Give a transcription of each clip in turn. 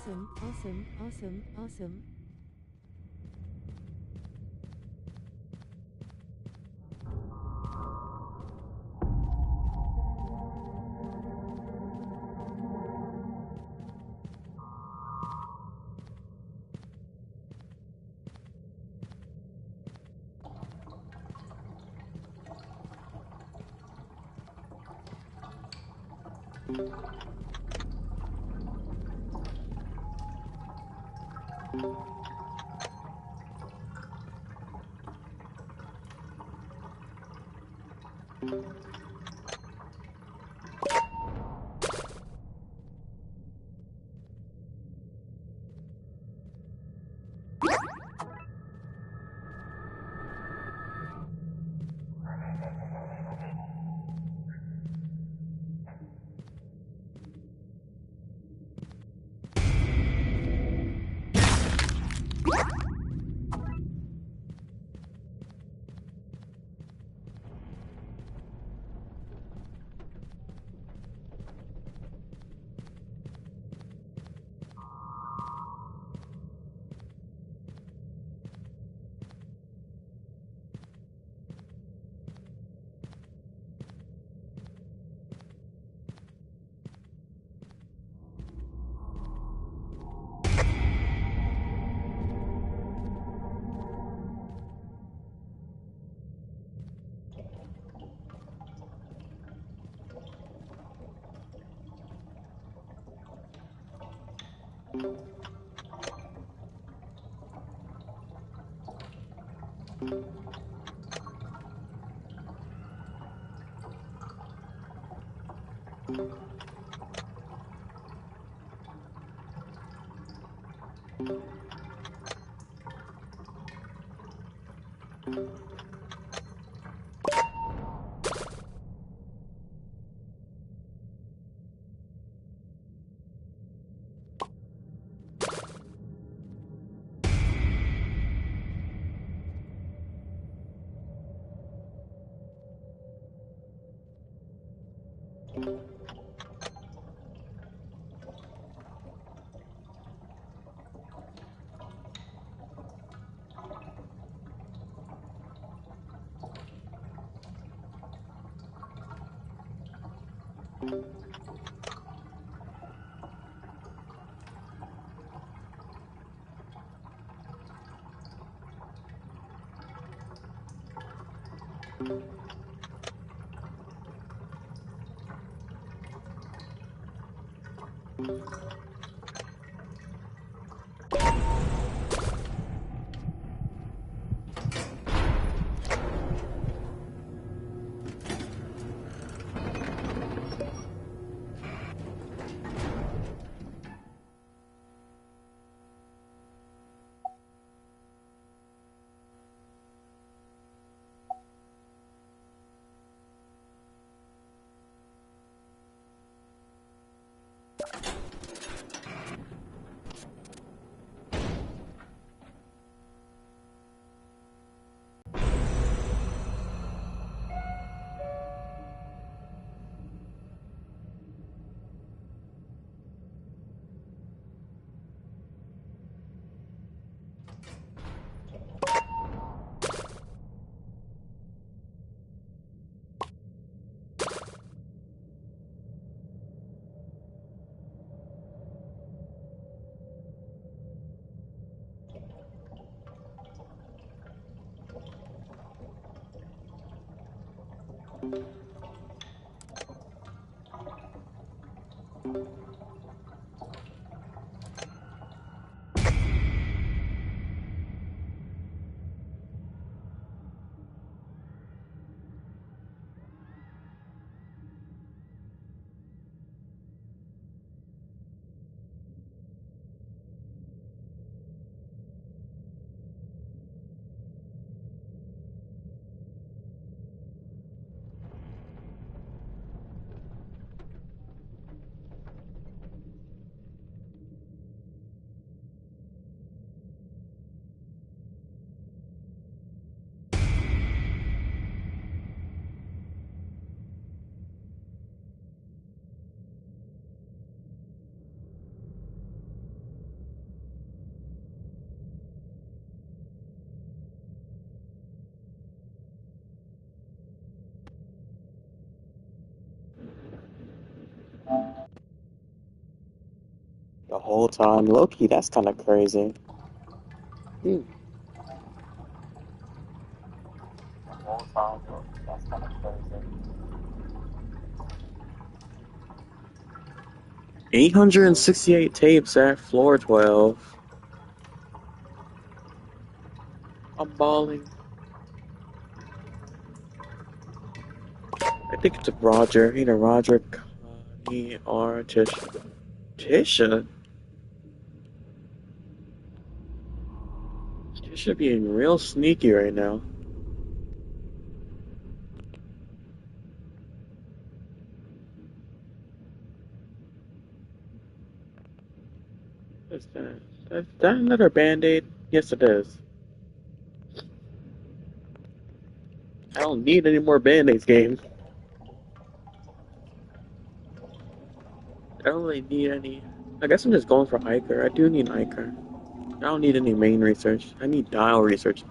Awesome, awesome, awesome, awesome. whole time. Low-key, that's kind of crazy. Hmm. Whole time, low-key, that's kind of crazy. 868 tapes at floor 12. I'm balling. I think it's a Roger. Either Roger, Connie, or Tisha. Tisha? Tisha being real sneaky right now. What's that? That another Band-Aid? Yes, it is. I don't need any more Band-Aids, game. I don't really need any. I guess I'm just going for Iker. I do need Iker. I don't need any main research. I need dial research.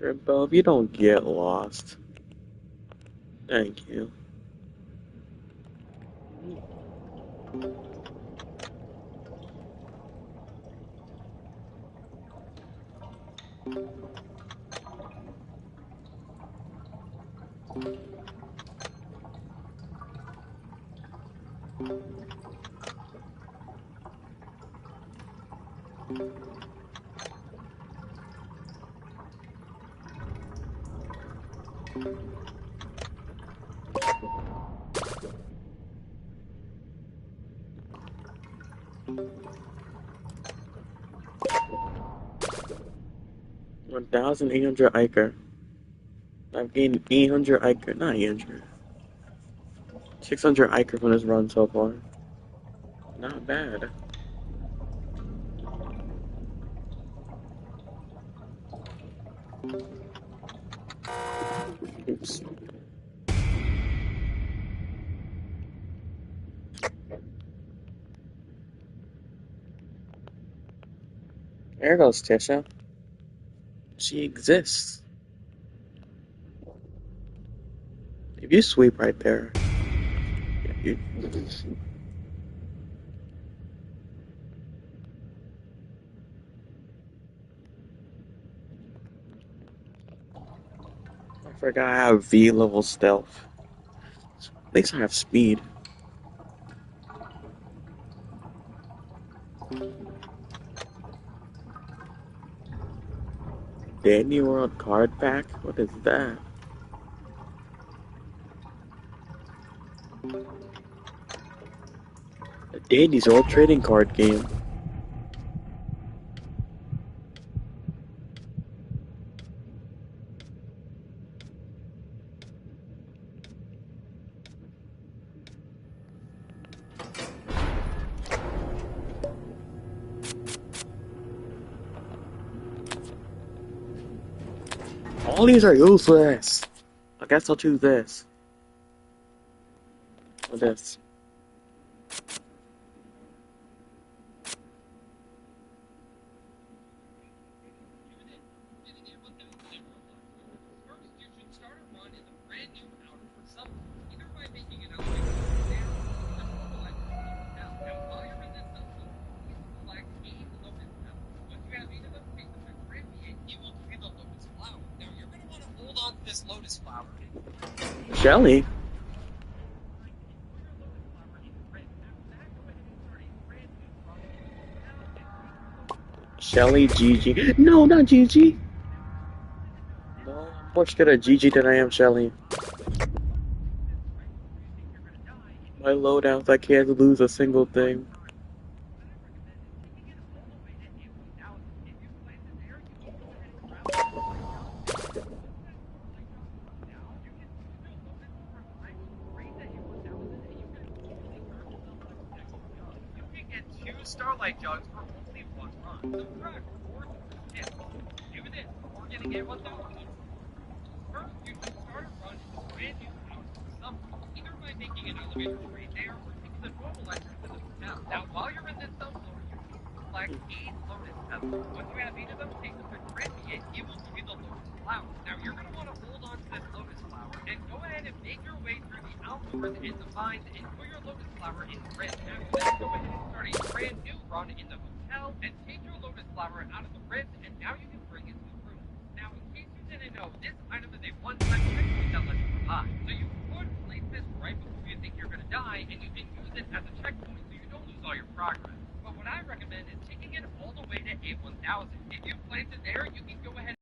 'Shrimpo, if you don't get lost. Thank you. $1,800 Iker. I've gained 800 Iker. Not 800. 600 Iker from this run so far. Not bad. Oops. There goes Tisha. She exists. If you sweep right there, you, I forgot I have V level stealth. At least I have speed. Dandy World card pack? What is that? A Dandy's old trading card game. All these are useless. I guess I'll choose this. Or this. Shelly? Shelly, Gigi. No, not Gigi. No, I'm more scared of Gigi than I am Shelly. My loadouts, I can't lose a single thing. Starlight Jugs for only $1. run. Subscribe for more tips. Do this before getting a 1,000. First, you should start a run in the brand new house for summer, either by making an elevator straight there or taking the normal entrance to the hotel. Now, while you're in this subfloor, you need to collect 8 lotus petals. Once you have 8 of them, take them to Granby and he will give you the lotus flower. Now, you're going to want to hold on to this lotus flower and go ahead and make your way through the outdoors and the vines and put your lotus flower in the rinse. After that, go ahead and start a brand new run in the hotel and take your lotus flower out of the rinse and now you can bring it to the room. Now, in case you didn't know, this item is a one-time checkpoint that lets you revive. So you could place this right before you think you're going to die, and you can use it as a checkpoint so you don't lose all your progress. But what I recommend is taking it all the way to A1000. If you place it there, you can go ahead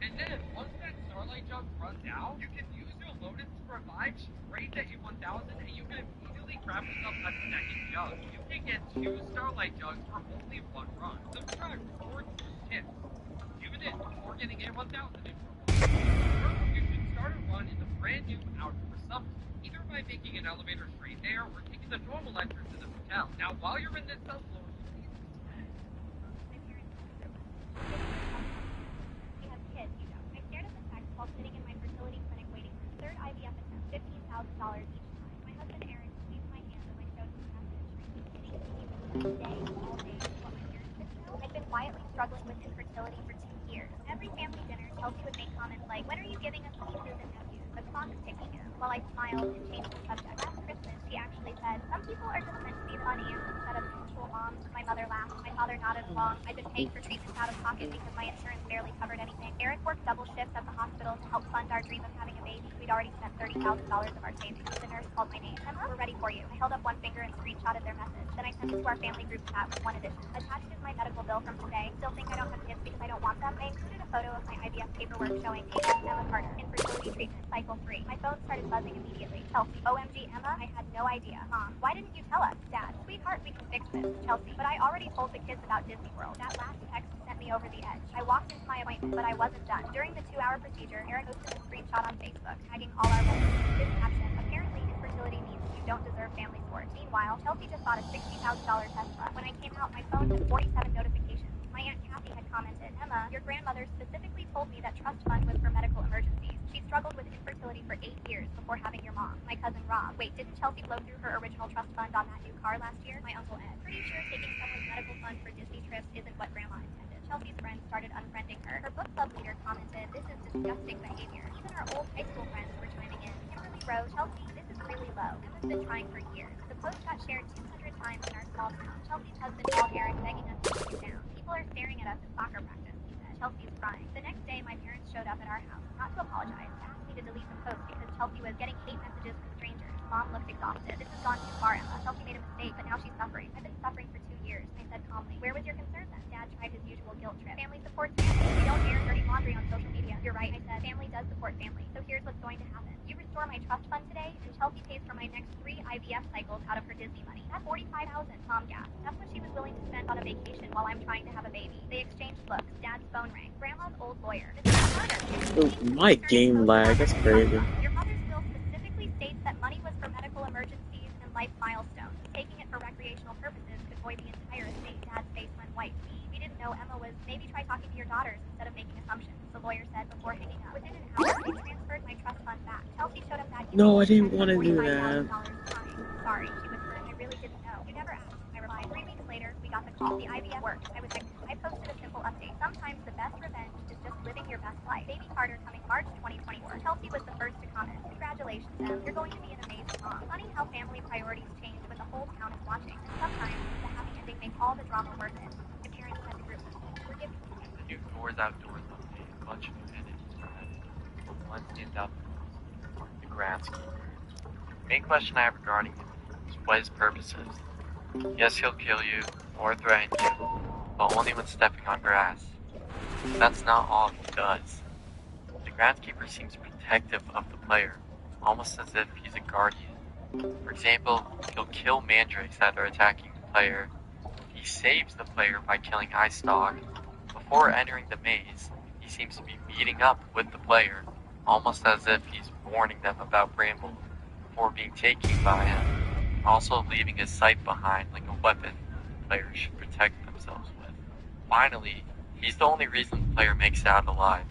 and then once that Starlight Jug runs out, you can use your Lotus to revive straight to A1000, and you can immediately grab yourself a second jug. You can get 2 Starlight Jugs for only 1 run. Subscribe for more tips. Do this before getting A1000 in trouble. First, you should start a run in the brand new outdoor subfloor, either by making an elevator straight there or taking the normal entrance to the hotel. Now, while you're in this subfloor, while sitting in my fertility clinic waiting for the 3rd IVF attempt, $15,000 each time. My husband Aaron squeezed my hand as I showed him the message, screaming, all day, what my parents didn't know. I'd been quietly struggling with infertility for 2 years. Every family dinner, Chelsea would make comments like, when are you giving us nieces and nephews? The clock's ticking. While I smiled and changed the subject. Last Christmas, she actually said, some people are just meant to be funny instead of actual moms. My mother laughed. My father nodded along. I'd been paying for treatments out of pocket because my insurance barely covered anything. Eric worked double shifts at the hospital to help fund our dream of having a baby. We'd already spent $30,000 of our savings. The nurse called my name. Emma, we're ready for you. I held up one finger and screenshotted their message. Then I sent it to our family group chat with one addition. Attached is my medical bill from today. Still think I don't have kids because I don't want them? I included a photo of my IVF paperwork showing patient Emma Carter, infertility treatment, cycle 3. My phone started buzzing immediately. Chelsea, OMG Emma, I had no idea. Mom, why didn't you tell us? Dad, sweetheart, we can fix this. Chelsea, but I already told the kids about Disney World. That last text sent me over the edge. I walked into my appointment, but I wasn't done. During the 2-hour procedure, Eric posted a screenshot on Facebook, tagging all our relatives. His caption, apparently infertility means you don't deserve family support. Meanwhile, Chelsea just bought a $60,000 Tesla. When I came out, my phone had 47 notifications. My Aunt Kathy had commented, Emma, your grandmother specifically told me that trust fund was for medical emergencies. She struggled with infertility for 8 years before having your mom. My cousin Rob. Wait, didn't Chelsea blow through her original trust fund on that new car last year? My Uncle Ed. Pretty sure taking someone's medical fund for Disney trips isn't what Grandma intended. Chelsea's friends started unfriending her. Her book club leader commented, this is disgusting behavior. Even our old high school friends were chiming in. Kimberly wrote, Chelsea, this is really low. Emma's been trying for years. The post got shared 200 times in our small town. Chelsea's husband called Eric begging us to take it down. People are staring at us at soccer practice, he said. Chelsea's crying. The next day, my parents showed up at our house, not to apologize, to ask me to delete the post because Chelsea was getting hate messages from strangers. Mom looked exhausted. This has gone too far, Emma. Chelsea made a mistake, but now she's suffering. I've been suffering for 2 years. I said calmly, where was your concern then? Dad tried his usual guilt trip. Family supports family. We don't air dirty laundry on social media. You're right, I said. Family does support family. So here's what's going to happen. You restore my trust fund today, and Chelsea pays for my next 3 IVF cycles out of her Disney money. That's $45,000, Mom gasped. That's what she was willing to spend on a vacation while I'm trying to have a baby. They exchanged looks. Dad's phone rang. Grandma's old lawyer. Oh, my game lag, that's crazy. Your mother's will specifically states that money was for medical emergencies and life milestones. Taking it for recreational purposes could void the entire estate. Dad's face went white. We didn't know Emma was. Maybe try talking to your daughters instead of making assumptions, the lawyer said before hanging up. Within an hour, they transferred my trust fund back. Chelsea showed up that evening. No, I didn't want to do that. Sorry, she whispered. I really didn't know. You never asked. I replied. 3 weeks later, we got the call. The IVF worked. I was excited. I posted a simple update. Sometimes the best revenge is just living your best life. Baby Carter coming March 2024. Chelsea was the first to comment. Congratulations, Em. You're going to be an amazing mom. Funny how family priorities change when the whole town is watching. And sometimes the happy ending makes all the drama worth it. My parents said the group. We're giving. The new Doors Outdoors update, a bunch of new entities are added. One stands out the most, the groundskeeper. The main question I have regarding him is what his purpose is. Yes, he'll kill you, or threaten you, but only when stepping on grass. That's not all he does. The groundskeeper seems protective of the player, almost as if he's a guardian. For example, he'll kill mandrakes that are attacking the player. He saves the player by killing Ice Dog. Before entering the maze, he seems to be meeting up with the player, almost as if he's warning them about Bramble before being taken by him, also leaving his sight behind like a weapon. Players should protect themselves. themselves with. Finally, he's the only reason the player makes it out alive,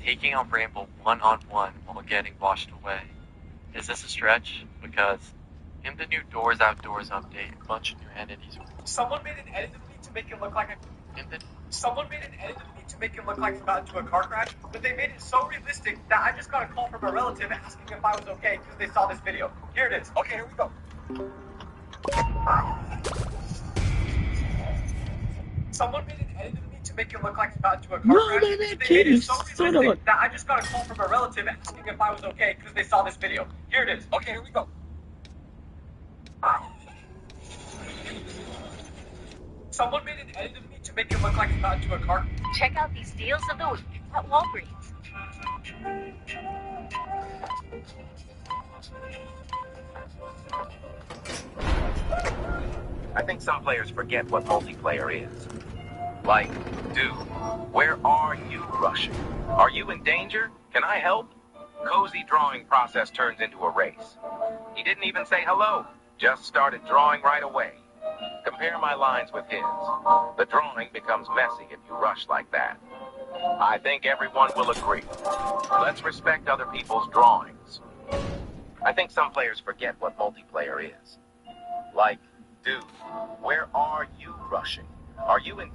taking on Bramble one-on-one while getting washed away. Is this a stretch? Because in the new Doors Outdoors update, a bunch of new entities were Someone made an edit of me to make it look like Someone made an edit of me to make it look like I got into a car crash, but they made it so realistic that I just got a call from a relative asking if I was okay because they saw this video. Here it is. Okay, here we go. Someone made an edit of me to make it look like I got into a car No, crash. man, that They kid made it is so son of a... realistic that I just got a call from a relative asking if I was okay because they saw this video. Here it is. Okay, here we go. Someone made an edit of me to make it look like I got into a car. Check out these deals of the week at Walgreens. I think some players forget what multiplayer is. Like, dude, where are you rushing? Are you in danger? Can I help? Cozy drawing process turns into a race. He didn't even say hello, just started drawing right away. Compare my lines with his. The drawing becomes messy if you rush like that. I think everyone will agree. Let's respect other people's drawings. I think some players forget what multiplayer is. Like, dude, where are you rushing? Are you in...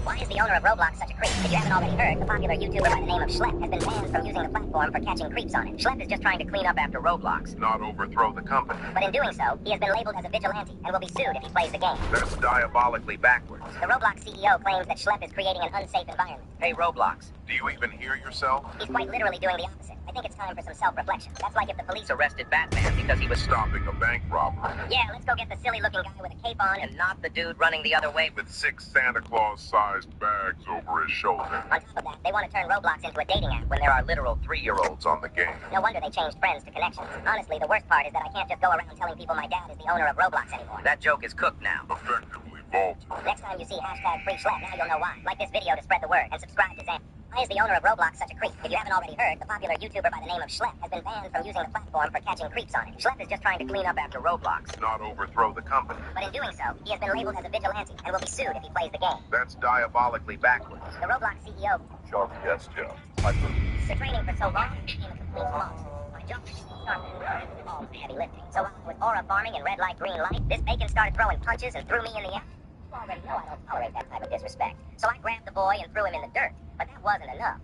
Why is the owner of Roblox such a creep? If you haven't already heard, the popular YouTuber by the name of Schlepp has been banned from using the platform for catching creeps on it. Schlepp is just trying to clean up after Roblox, not overthrow the company. But in doing so, he has been labeled as a vigilante and will be sued if he plays the game. That's diabolically backwards. The Roblox CEO claims that Schlepp is creating an unsafe environment. Hey, Roblox, do you even hear yourself? He's quite literally doing the opposite. I think it's time for some self-reflection. That's like if the police Arrested Batman because he was stopping a bank robbery. Yeah, let's go get the silly-looking guy with a cape on And not the dude running the other way With 6 Santa Claus-sized bags over his shoulder. On top of that, they want to turn Roblox into a dating app when there are literal 3-year-olds on the game. No wonder they changed friends to connections. Honestly, the worst part is that I can't just go around telling people my dad is the owner of Roblox anymore. That joke is cooked now. Effectively vaulted. Next time you see #FreeSchlepp, now you'll know why. Like this video to spread the word and subscribe to Zen. Why is the owner of Roblox such a creep? If you haven't already heard, the popular YouTuber by the name of Schlepp has been banned from using the platform for catching creeps on it. Schlepp is just trying to clean up after Roblox, Not overthrow the company. But in doing so, he has been labeled as a vigilante and will be sued if he plays the game. That's diabolically backwards. The Roblox CEO, Sharp, yes, Jeff. for training for so long, became a complete loss. My job started all the heavy lifting. So while I was aura farming in red light, green light, this bacon started throwing punches and threw me in the air. You already know I don't tolerate that type of disrespect. So I grabbed the boy and threw him in the dirt. But that wasn't enough.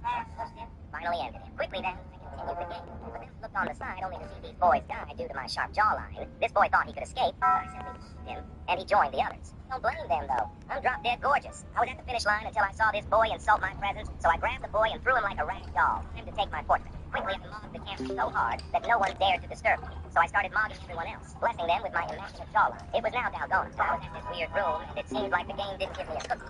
Finally ended him. Quickly then, I continued the game. But then looked on the side only to see these boys die due to my sharp jawline. This boy thought he could escape, but I simply kicked him, and he joined the others. Don't blame them, though. I'm drop dead gorgeous. I was at the finish line until I saw this boy insult my presence, so I grabbed the boy and threw him like a rag doll. Time to take my portrait. Quickly, I mogged the camp so hard that no one dared to disturb me. So I started mogging everyone else, blessing them with my immaculate jawline. It was now Dalgona. I was at this weird room, and it seemed like the game didn't give me a cookie.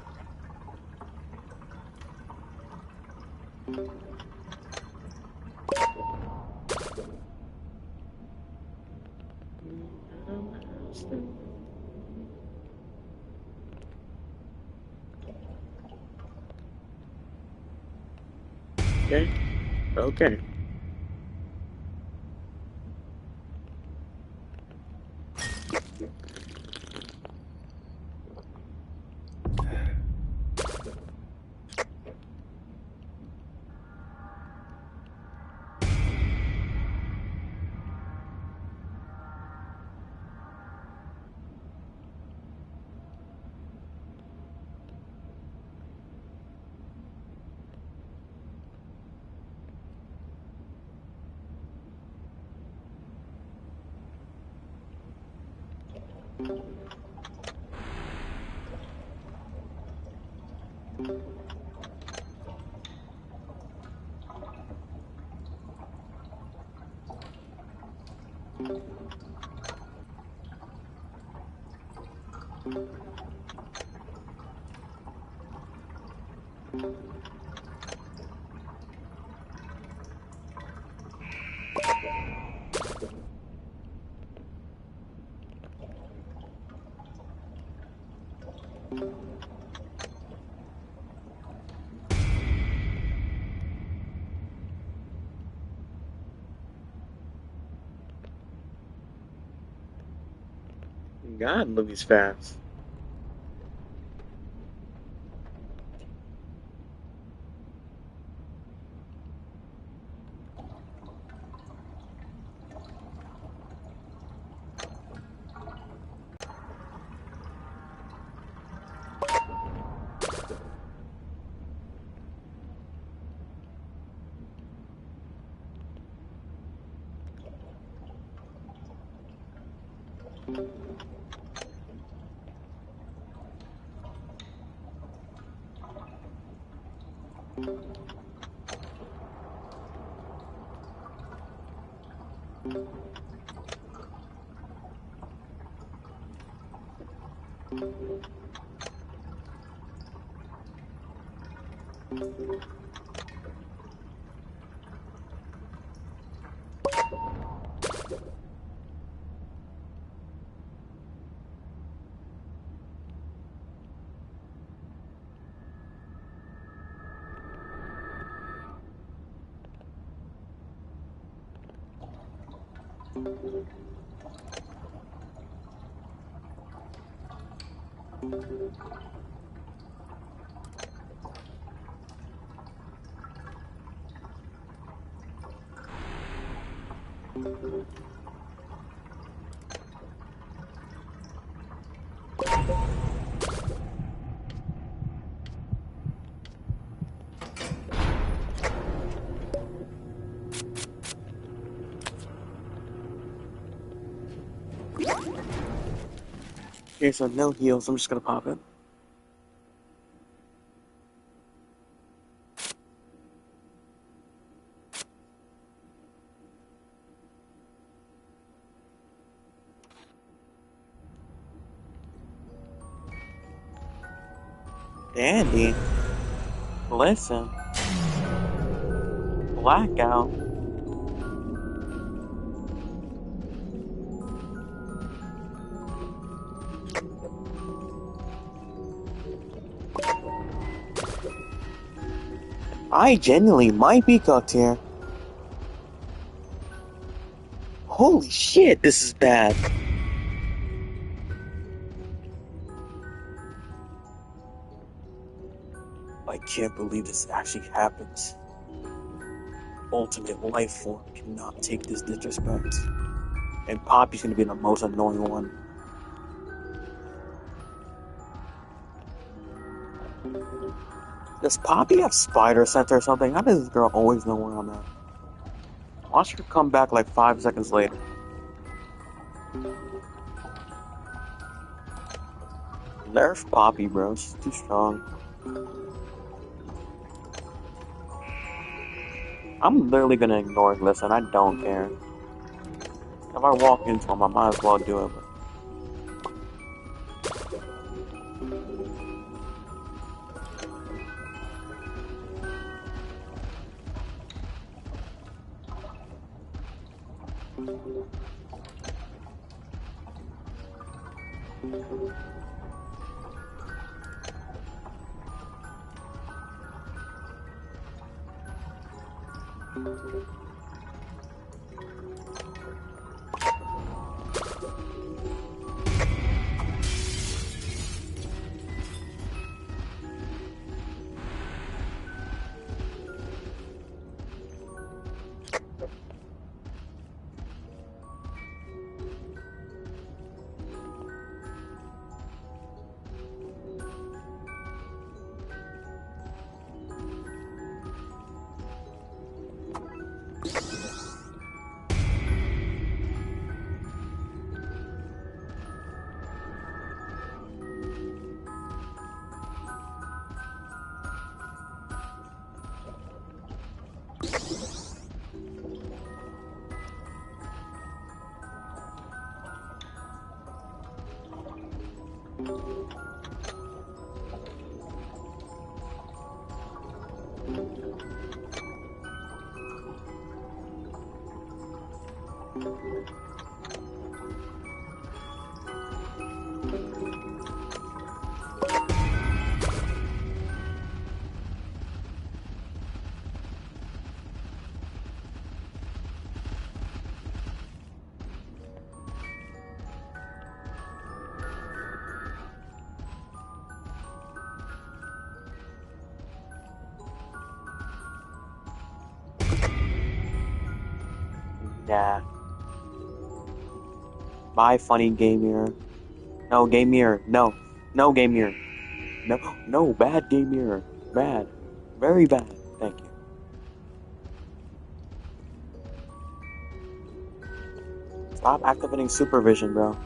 Okay. Okay. God, Louie's fast. Okay, so no heals. I'm just gonna pop it. Dandy. Listen. Blackout. I genuinely might be cooked here. Holy shit, this is bad. I can't believe this actually happens. Ultimate life form cannot take this disrespect. And Poppy's gonna be the most annoying one. Does Poppy have spider sense or something? How does this girl always know where I'm at? Watch her come back like 5 seconds later. Nerf Poppy, bro. She's too strong. I'm literally gonna ignore Listen, I don't care. If I walk into him, I might as well do it. Yeah. Bye, funny Game Mirror. No, Game Mirror. No. No, Game Mirror. No, no, bad Game Mirror. Bad. Very bad. Thank you. Stop activating supervision, bro.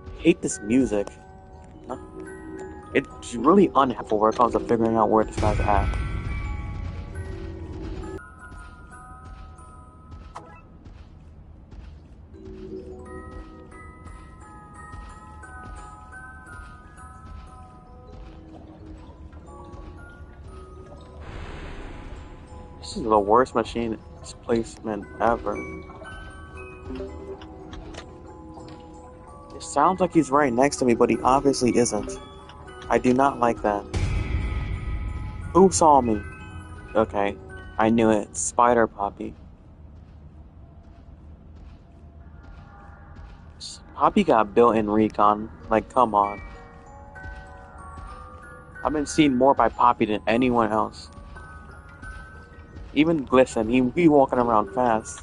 I hate this music. Huh? It's really unhelpful when it comes to figuring out where this guy's at. This is the worst machine placement ever. It sounds like he's right next to me, but he obviously isn't. I do not like that. Who saw me? Okay, I knew it. Spider Poppy. Poppy got built-in recon. Like, come on. I've been seen more by Poppy than anyone else. Even Glisten, he walking around fast.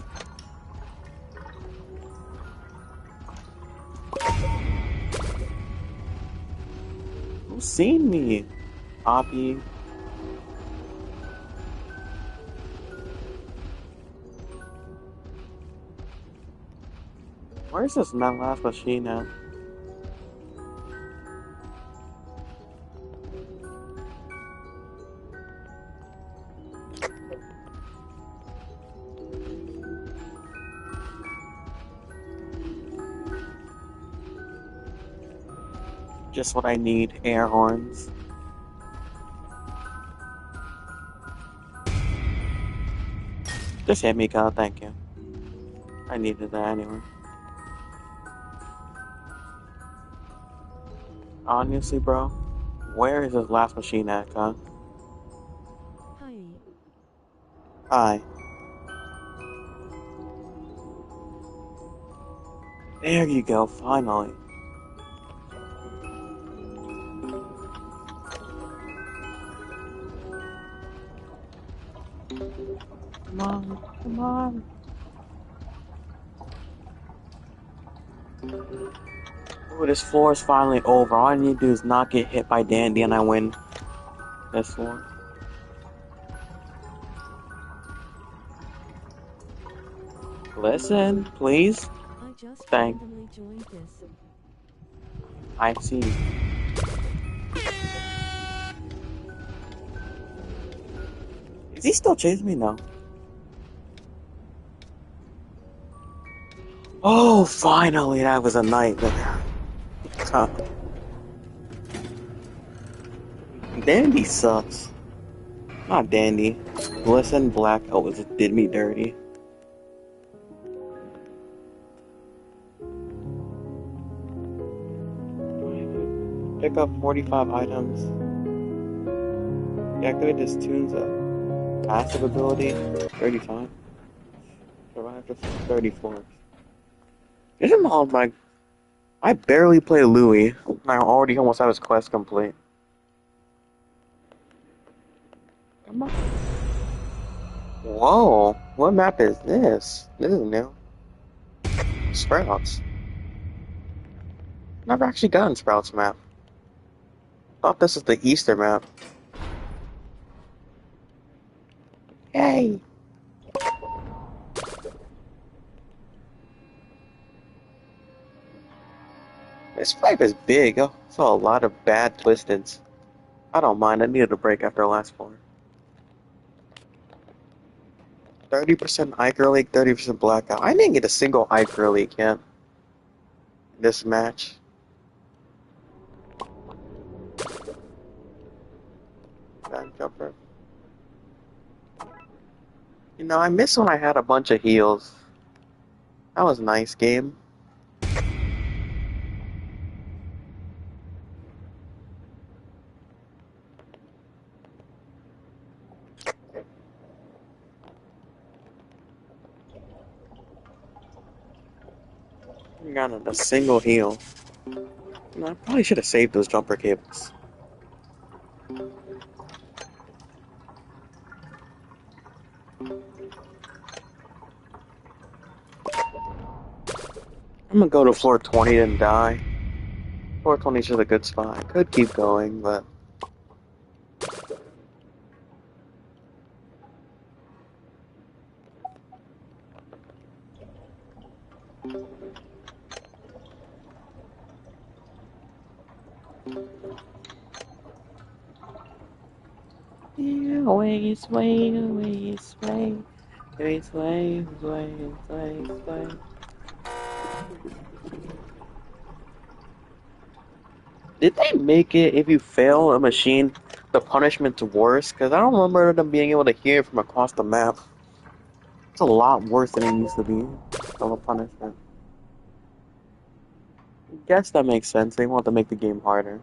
Who's seen me? Poppy. Where's this last machine at? Just what I need, air horns. Just hit me, God, thank you. I needed that anyway. Honestly, bro, where is this last machine at, God? Hi. Hi. There you go, finally. Come on, come on. Ooh, this floor is finally over. All I need to do is not get hit by Dandy and I win this floor. Listen, please. I just Thank- randomly joined this. I see. Is he still chasing me? No. Oh, finally, that was a nightmare. Huh. Dandy sucks. Not Dandy. Glisten Black always did me dirty. Pick up 45 items. Deactivate this tune's passive ability. 35. Survive to 34. Isn't all my... I barely play Louis. I already almost have his quest complete. Come on. Whoa, what map is this? This is new. Sprouts. Never actually gotten Sprouts map. Thought this was the Easter map. Yay! This pipe is big. I saw a lot of bad twisteds. I don't mind. I needed a break after last floor. 30% Iker League, 30% Blackout. I didn't get a single Iker League yet. This match. Back jumper. You know, I miss when I had a bunch of heals. That was a nice game. Got a single heal. I probably should have saved those jumper cables. I'm gonna go to floor 20 and die. Floor 20 is a good spot. I could keep going, but yeah, away, sway, away, sway, away, sway, sway, sway, sway. Did they make it if you fail a machine, the punishment's worse? Because I don't remember them being able to hear from across the map. It's a lot worse than it used to be. Of a punishment. I guess that makes sense. They want to make the game harder.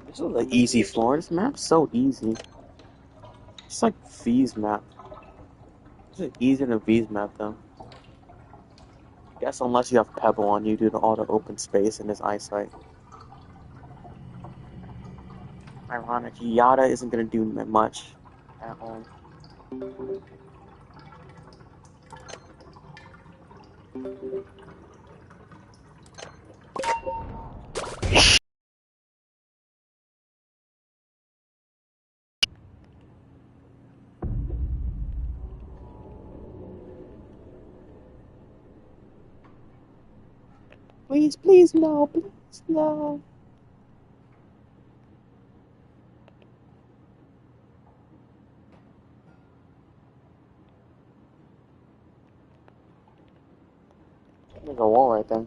This is an easy floor. This map's so easy. It's like V's map. It's easier than V's map though. Guess unless you have Pebble on you due to all the open space in his eyesight. Ironic, Yada isn't gonna do much at all. Please, please, no, please, no. There's a wall right there.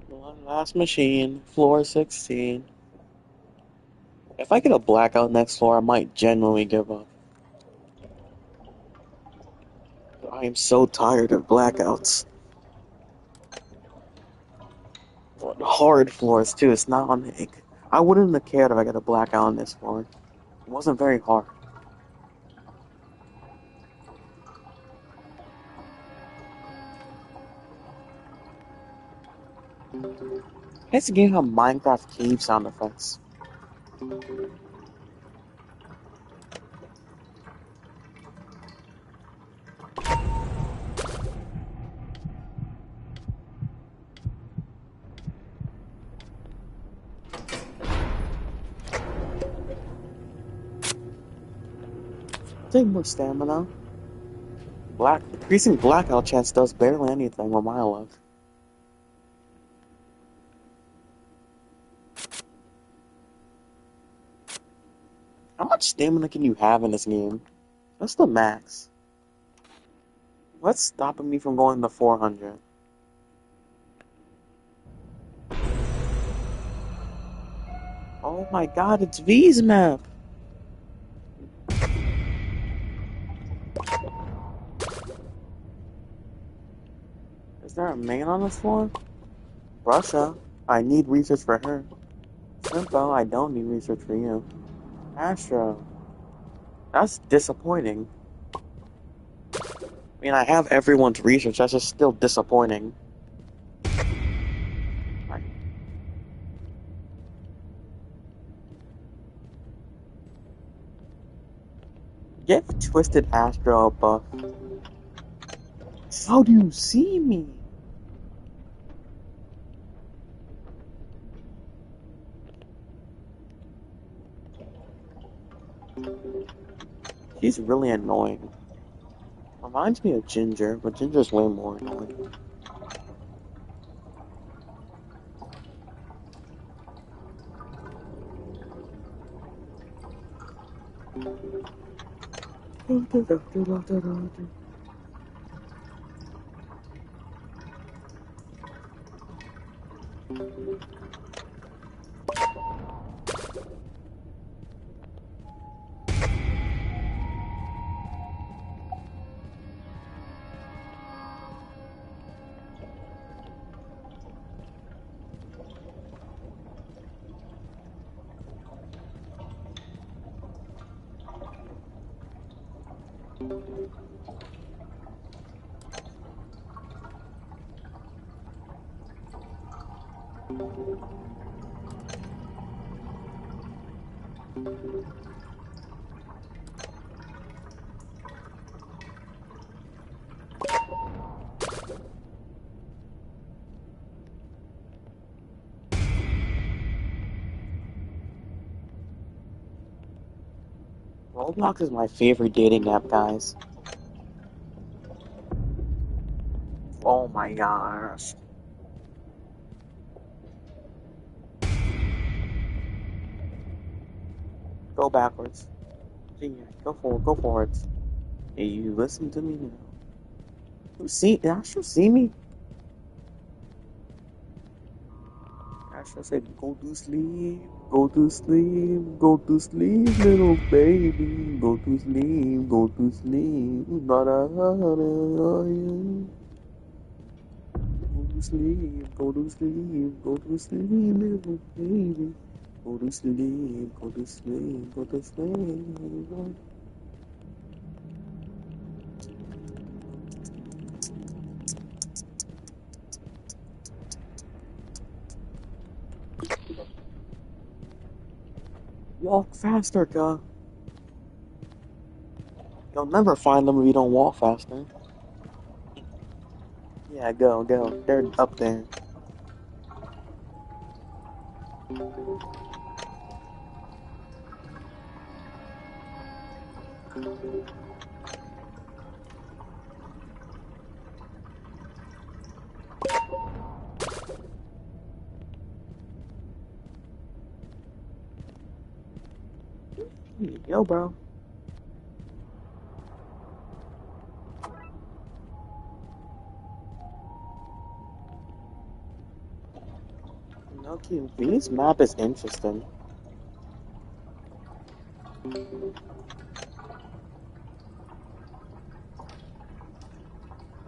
One last machine, floor 16. If I get a blackout next floor, I might genuinely give up. I am so tired of blackouts. Hard floors too, it's not on the... I wouldn't have cared if I got a blackout on this floor. It wasn't very hard. This game have Minecraft cave sound effects. Take more stamina. Increasing blackout chance does barely anything with my luck. How much stamina can you have in this game? What's the max? What's stopping me from going to 400? Oh my god, it's V's map! Is there a man on this floor? Russia, I need research for her. Simpo, I don't need research for you. Astro, that's disappointing. I mean, I have everyone's research, that's just still disappointing. Give Twisted Astro a buff. How do you see me? She's really annoying. Reminds me of Ginger, but Ginger's way more annoying. Roblox is my favorite dating app, guys. Oh my gosh. Go backwards. Yeah, go forward, go forwards. Hey, you listen to me now. You see, Astro see me? Astro said, go to sleep, go to sleep, go to sleep, little baby. Go to sleep, go to sleep. Go to sleep, go to sleep, go to sleep, little baby. Go to sleep, go to sleep, go to sleep. Walk faster, guy. You'll never find them if you don't walk faster. Yeah, go, go. They're up there. Yo, bro. Okay, this map is interesting.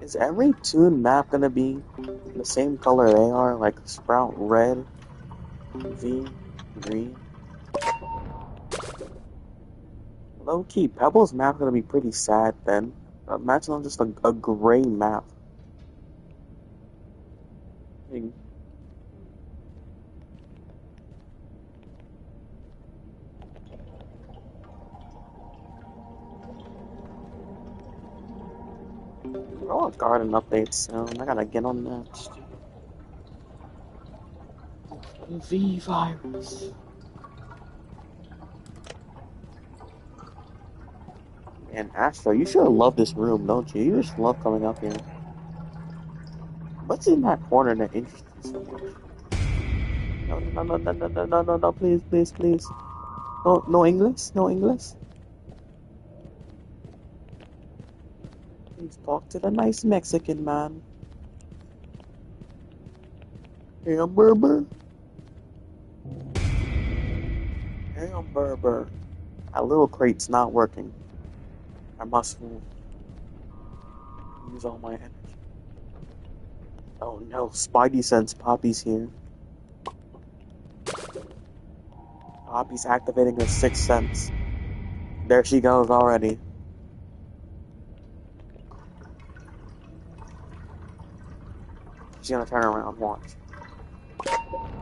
Is every Toon map gonna be the same color they are? Like Sprout red, V green? Low key, Pebble's map gonna be pretty sad then. Imagine on just a gray map. Oh, garden updates soon. I gotta get on that. V virus. And Astro, you should love this room, don't you? You just love coming up here. What's in that corner that interests you so much? No, no, no, no, no, no, no, no, no, please, please, please. No, no English? No English? Please talk to the nice Mexican man. Hamburger? Hamburger. That little crate's not working. I must use all my energy. Oh no, Spidey sense Poppy's here. Poppy's activating her sixth sense. There she goes already. She's gonna turn around, watch.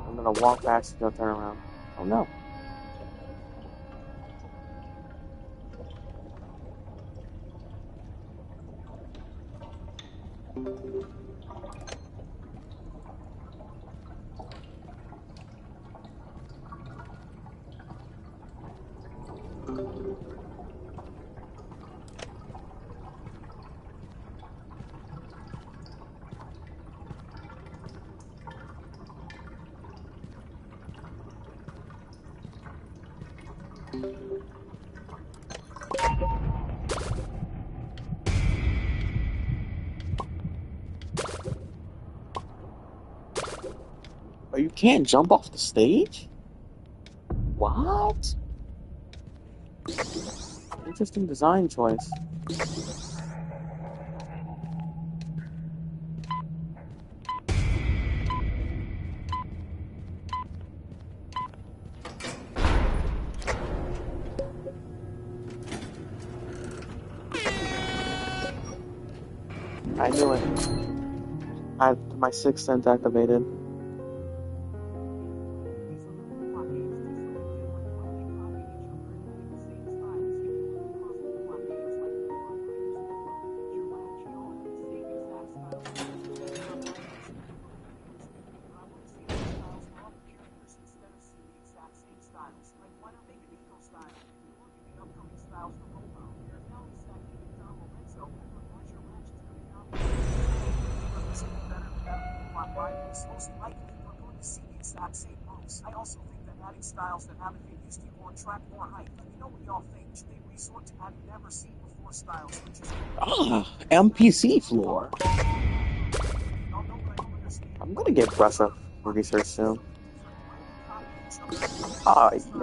I'm gonna walk past, she's gonna turn around. Oh no. Oh, you can't jump off the stage? What? Interesting design choice. I knew it. I had my sixth sense activated. Most likely, we're going to see the exact same moves. I also think that adding styles that haven't been used before attract more hype. Let me know what y'all think. Should they resort to adding never seen before styles, which is NPC floor. y'all know what I don't understand. I'm gonna get Breath of Research soon.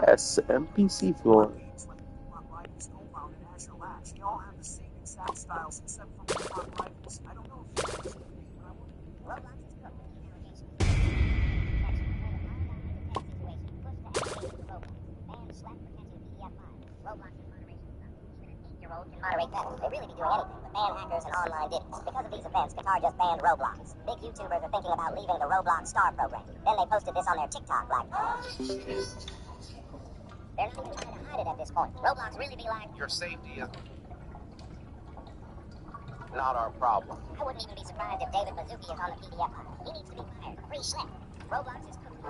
Yes, NPC floor. Games like Pokemon Rivals, Goldbound, and Azure Latch, they all have the same exact styles except for Pokemon Rivals. I don't know if you guys agree, but I want Roblox is cooked. Ban slap retention PDF files. Roblox is moderation. Even an 8-year-old can moderate better. They really be doing anything but ban hackers and online diddies. Because of these events, Qatar just banned Roblox. Big YouTubers are thinking about leaving the Roblox Star program. Then they posted this on their TikTok like, they're not even trying to hide it at this point. Roblox really be like, your safety is not our problem. I wouldn't even be surprised if David Mizuki is on the PDF file. He needs to be fired. Free slap. Roblox is cooked.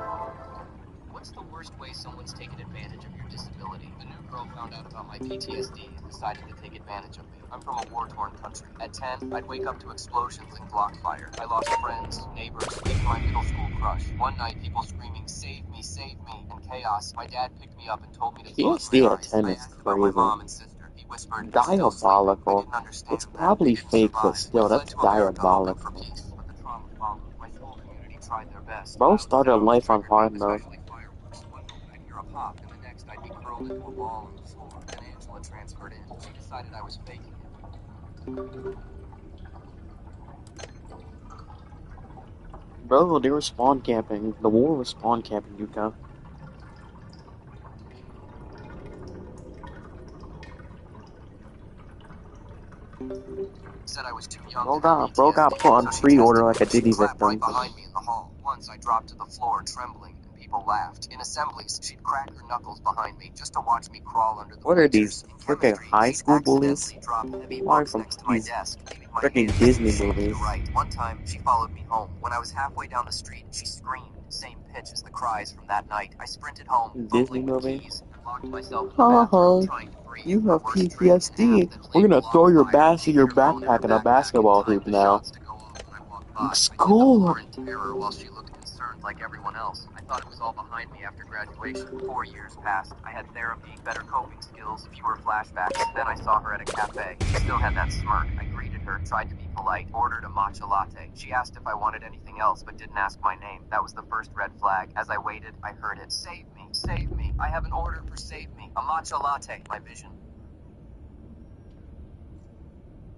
What's the worst way someone's taken advantage of your disability? The new girl found out about my PTSD and decided to take advantage of me. I'm from a war-torn country. At 10, I'd wake up to explosions and Glock fire. I lost friends, neighbors, even my middle school crush. One night, people screaming, save me, in chaos. My dad picked me up and told me to close my PSD at eyes. 10 I is asked about my mom crazy. and sister. He whispered, "They're still sleeping." I Diabolical. didn't understand It's that. probably They didn't fake, but survive. still, We fled that's to America hoping for diabolical. peace, but the trauma followed. My school community tried their best. Bro Loud started sounds life on triggered me, hard mode. especially fireworks. One moment I'd hear a pop, and the next I'd be curled into a ball on the floor. Then Angela transferred in. She decided I was faking it. Bro, they were spawn camping. The war was spawn camping, Yuka. Said I was too young Bro to have got PTSD, put on so she pre-order tested like me. a She Diddy clapped right victim. behind me in the hall. Once I dropped to the floor trembling, and people laughed. In assemblies, she'd crack her knuckles behind me just to watch me crawl under the What are bleachers. these In freaking chemistry, high she'd school bullies? accidentally drop heavy Why books from next to my these desk, leaving my freaking hands Disney shaped to movies? write. One time, she followed me home. When I was halfway down the street, she screamed, same pitch as the cries from that night. I sprinted home, Disney fumbling with movie? keys, and locked myself in the Ha bathroom, ha. trying to breathe. You My have worst trait, in half PTSD. that We're flame gonna throw belonged your fire. She your hid her phone in her backpack in a backpack basketball and timed hoop the now. shots to go off when I walked by. I did the School. floor in terror while she looked concerned like everyone else. I thought it was all behind me after graduation. 4 years passed. I had therapy, better coping skills, fewer flashbacks. Then I saw her at a cafe. She still had that smirk. I greeted her, tried to be polite, ordered a matcha latte. She asked if I wanted anything else, but didn't ask my name. That was the first red flag. As I waited, I heard it. Save me, save me. I have an order for save me. A matcha latte. My vision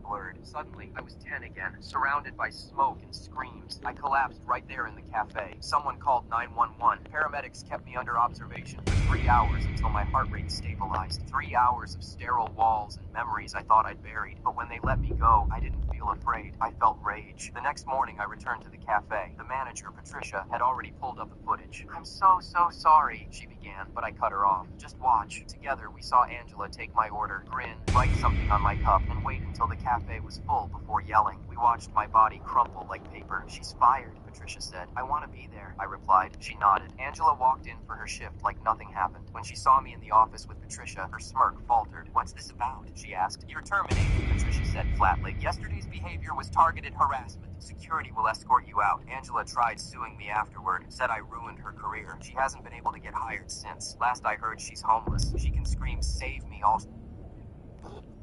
blurred. Suddenly, I was 10 again, surrounded by smoke and screams. I collapsed right there in the cafe. Someone called 911. Paramedics kept me under observation for 3 hours until my heart rate stabilized. 3 hours of sterile walls and memories I thought I'd buried. But when they let me go, I didn't feel afraid. I felt rage. The next morning, I returned to the cafe. The manager, Patricia, had already pulled up the footage. "I'm so sorry," she began, but I cut her off. "Just watch." Together, we saw Angela take my order, grin, write something on my cup, and wait until the cafe was full before yelling. We watched my body crumple like paper. "She's fired," Patricia said. "I want to be there," I replied. She nodded. Angela walked in for her shift like nothing happened. When she saw me in the office with Patricia, her smirk faltered. "What's this about?" she asked. "You're terminated," Patricia said flatly. "Yesterday's behavior was targeted harassment. Security will escort you out." Angela tried suing me afterward, said I ruined her career. She hasn't been able to get hired since. Last I heard, she's homeless. She can scream, "Save me," all...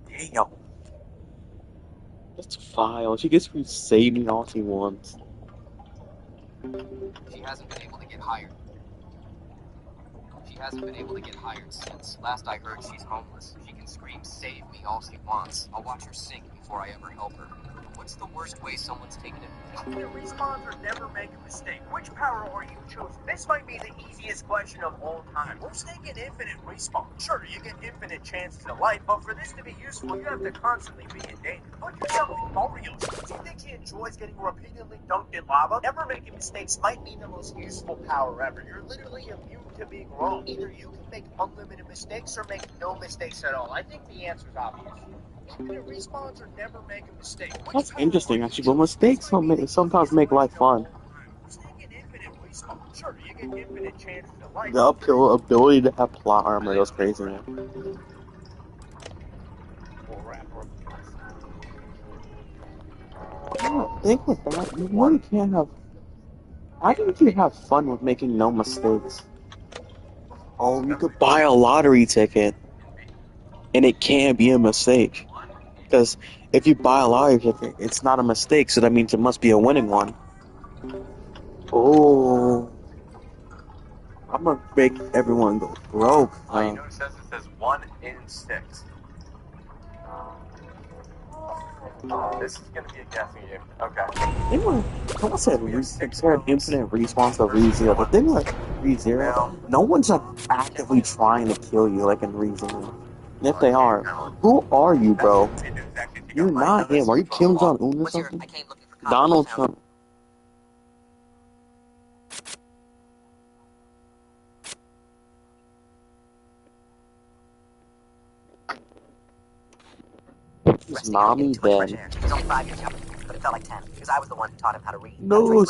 Damn. That's a file. She gets to save me all she wants. She hasn't been able to get hired. She hasn't been able to get hired since. Last I heard, she's homeless. She can scream, "Save me," all she wants. I'll watch her sink before I ever help her. What's the worst way someone's taken it? Infinite respawns or never make a mistake. Which power are you choosing? This might be the easiest question of all time. Who's taking infinite respawn? Sure, you get infinite chances of life, but for this to be useful, you have to constantly be in danger. Put yourself in Mario's shoes. Do you think he enjoys getting repeatedly dunked in lava? Never making mistakes might be the most useful power ever. You're literally immune to being wrong. Either you can make unlimited mistakes or make no mistakes at all. I think the answer's obvious. Infinite respawns or never make a mistake. That's interesting, actually. But mistakes sometimes make life fun. Sure, you get infinite chances of life. The uphill ability to have plot armor goes crazy, man. I don't think with that, you really can't have... I think you have fun with making no mistakes. Oh, you could buy a lottery ticket, and it can't be a mistake. Because if you buy a lottery ticket, it's not a mistake, so that means it must be a winning one. Oh, I'm gonna make everyone go broke. You know it says 1 in 6. This is gonna be a guessing game. Okay. Someone said compared infinite respawns to ReZero. The thing with ReZero, no one's actively trying to kill you like in ReZero. And if they are, who are you, bro? You're not him. Are you Kim Jong-un or something? Donald Trump. His mommy dead. He was only 5 years younger, but it felt like 10 because I was the one who taught him how to read. No,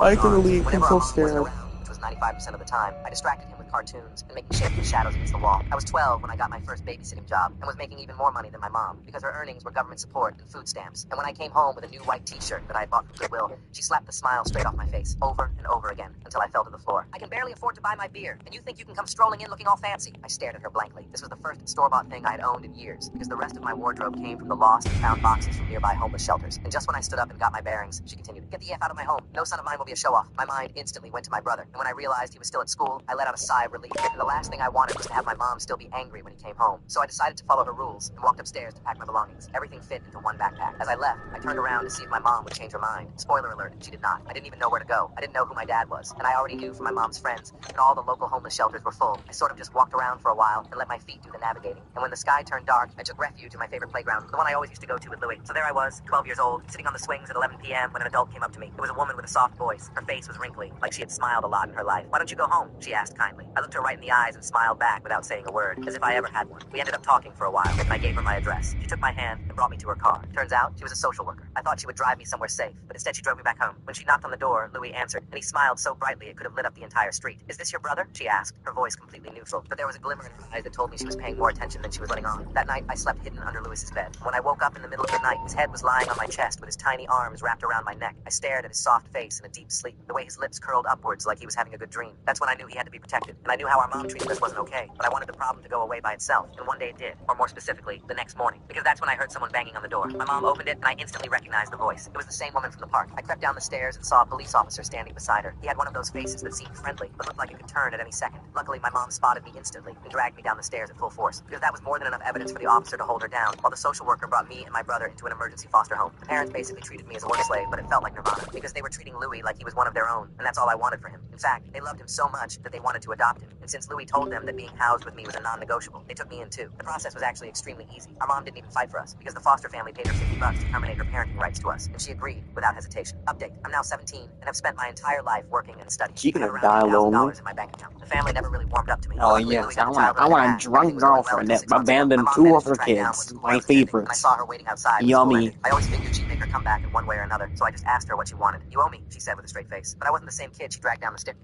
I can leave. I'm so scared. Which was 95% of the time. I distracted him with cartoons and making shapes and shadows against the wall. I was 12 when I got my first babysitting job and was making even more money than my mom because her earnings were government support and food stamps. And when I came home with a new white t-shirt that I had bought from Goodwill, she slapped the smile straight off my face over and over again until I fell to the floor. I can barely afford to buy my beer, and you think you can come strolling in looking all fancy? I stared at her blankly. This was the first store-bought thing I had owned in years because the rest of my wardrobe came from the lost and found boxes from nearby homeless shelters. And just when I stood up and got my bearings, she continued, "Get the F out of my home. No son of mine will be a show-off." My mind instantly went to my brother, and when I realized he was still at school, I let out a sigh of relief. And the last thing I wanted was to have my mom still be angry when he came home. So I decided to follow her rules and walked upstairs to pack my belongings. Everything fit into one backpack. As I left, I turned around to see if my mom would change her mind. Spoiler alert, she did not. I didn't even know where to go. I didn't know who my dad was, and I already knew from my mom's friends that all the local homeless shelters were full. I sort of just walked around for a while and let my feet do the navigating. And when the sky turned dark, I took refuge in my favorite playground, the one I always used to go to with Louie. So there I was, 12 years old, sitting on the swings at 11 p.m. when an adult came up to me. It was a woman with a soft voice. Her face was wrinkly, like she had smiled a lot in her life. "Why don't you go home?" she asked kindly. I looked her right in the eyes and smiled back without saying a word, as if I ever had one. We ended up talking for a while, and I gave her my address. She took my hand and brought me to her car. Turns out, she was a social worker. I thought she would drive me somewhere safe, but instead she drove me back home. When she knocked on the door, Louis answered, and he smiled so brightly it could have lit up the entire street. "Is this your brother?" she asked, her voice completely neutral, but there was a glimmer in her eyes that told me she was paying more attention than she was letting on. That night, I slept hidden under Louis's bed. When I woke up in the middle of the night, his head was lying on my chest with his tiny arms wrapped around my neck. I stared at his soft face in a deep sleep, the way his lips curled upwards like he was having a good dream. That's when I knew he had to be protected, and I knew how our mom treated us wasn't okay, but I wanted the problem to go away by itself, and one day it did, or more specifically, the next morning, because that's when I heard someone banging on the door. My mom opened it, and I instantly recognized the voice. It was the same woman from the park. I crept down the stairs and saw a police officer standing beside her. He had one of those faces that seemed friendly, but looked like it could turn at any second. Luckily, my mom spotted me instantly and dragged me down the stairs at full force, because that was more than enough evidence for the officer to hold her down, while the social worker brought me and my brother into an emergency foster home. The parents basically treated me as a work slave, but it felt like nirvana, because they were treating Louis like he was one of their own, and that's all I wanted for him. In fact, they loved him so much that they wanted to adopt him, and since Louis told them that being housed with me was a non-negotiable, they took me in too. The process was actually extremely easy. Our mom didn't even fight for us, because the foster family paid her $50 to terminate her parenting rights to us, and she agreed without hesitation. Update: I'm now 17 and have spent my entire life working and studying. She gonna I had die around lonely. $8,000 in my bank account. The family never really warmed up to me. Oh Luckily, yes, Louis got I a childhood want a I had. drunk Everything was going well girlfriend until that 6 months ago. abandoned My mom 2 managed of to her track down kids, what school I my was attending, and I favorites. saw her waiting outside when school Yummy. ended. I always figured she'd make her comeback in one way or another, so I just asked her what she wanted. "You owe me," she said with a straight face. But I wasn't the same kid she dragged down the stairs.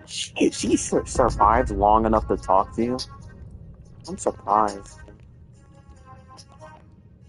She survived long enough to talk to you. I'm surprised.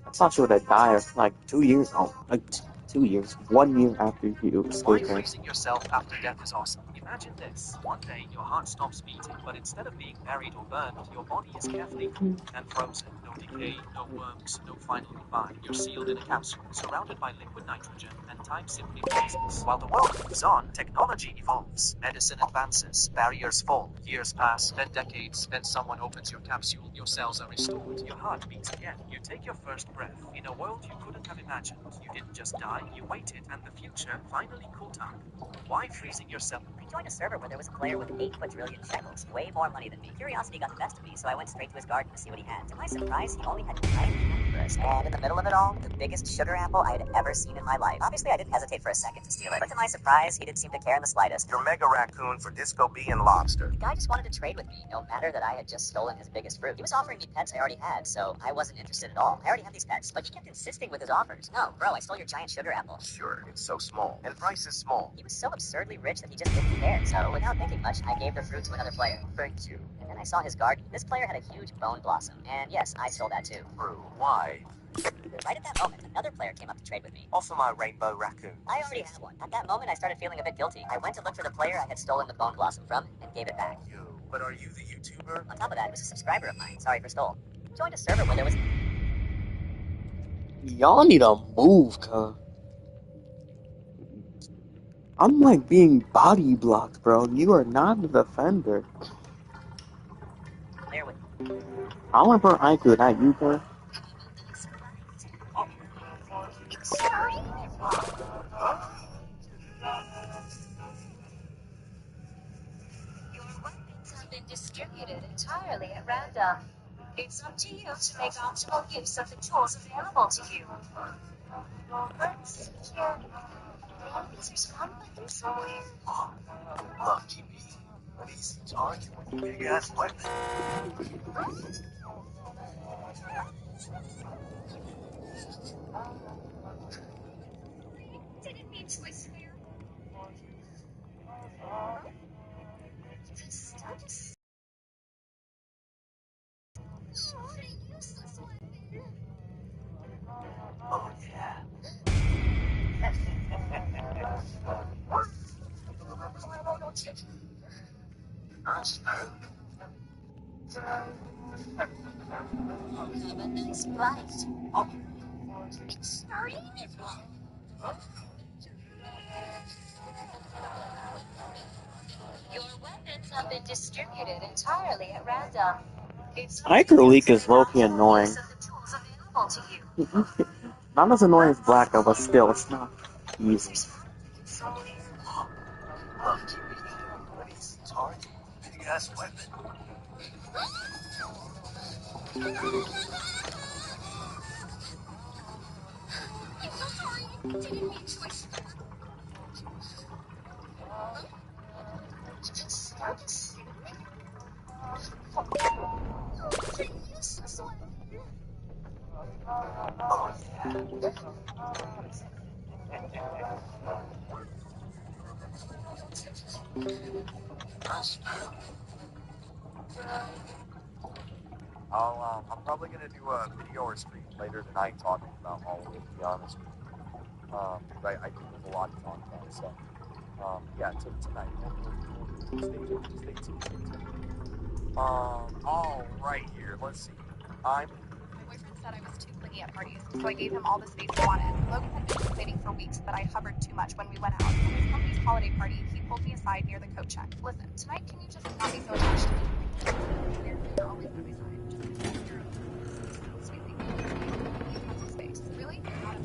I thought she would have died like 2 years. Oh, like 2 years, 1 year after you Why escaped her. freezing yourself after death is awesome. You've Imagine this. One day, your heart stops beating, but instead of being buried or burned, your body is carefully cooled and frozen. No decay, no worms, no final goodbye. You're sealed in a capsule, surrounded by liquid nitrogen, and time simply freezes. While the world moves on, technology evolves. Medicine advances, barriers fall. Years pass, then decades, then someone opens your capsule, your cells are restored, your heart beats again. You take your first breath. In a world you couldn't have imagined, you didn't just die, you waited, and the future finally caught up. Why freezing yourself? I joined a server where there was a player with 8 quadrillion shekels, way more money than me. Curiosity got the best of me, so I went straight to his garden to see what he had. To my surprise, he only had 9 cranberries. And in the middle of it all, the biggest sugar apple I had ever seen in my life. Obviously, I didn't hesitate for a second to steal it, but to my surprise, he didn't seem to care in the slightest. Your mega raccoon for Disco Bee and Lobster. The guy just wanted to trade with me, no matter that I had just stolen his biggest fruit. He was offering me pets I already had, so I wasn't interested at all. I already had these pets, but he kept insisting with his offers. No, bro, I stole your giant sugar apple. Sure, it's so small. And price is small. He was so absurdly rich that he just didn't care, so without thinking much, I gave the fruit to another player. Thank you. And then I saw his garden. This player had a huge bone blossom, and yes, I stole that too. True. Why? Right at that moment, another player came up to trade with me. Offer my rainbow raccoon. I already have one. At that moment, I started feeling a bit guilty. I went to look for the player I had stolen the bone blossom from and gave it back. You. But are you the YouTuber? On top of that, it was a subscriber of mine. Sorry for stole. Joined a server where there was... Y'all need to move, cuz. I'm like being body blocked, bro. You are not a defender. Player with... I want to put Haiku, not you, cuz. Your weapons have been distributed entirely at random. It's up to you to make optimal use of the tools available to you. Let's secure. These are spawn buttons somewhere. Lucky me. An easy target with a big ass weapon. Didn't mean to swear. This stuff is short and useless weapon. Oh, yeah. Have a nice bite. It's starting. Your weapons have been distributed entirely at random. It's Hyperleak is low-key annoying. Not as annoying as Blacko, but still, it's not easy. Lucky me. An easy target. Big ass weapon. I'm so sorry. Didn't mean to swear. Oh, yeah. I'm probably gonna do a video or stream later tonight talking about all of it, to be honest with you. I think there's a lot to talk about, so, yeah, tonight. Stay tuned. All right here, let's see. My boyfriend said I was too clingy at parties, so I gave him all the space he wanted. Logan had been complaining for weeks that I hovered too much when we went out. At his company's holiday party, he pulled me aside near the coat check. Listen, tonight can you just not be so attached to me? You're always by my side. Just sweet thing. Please have some space. Really?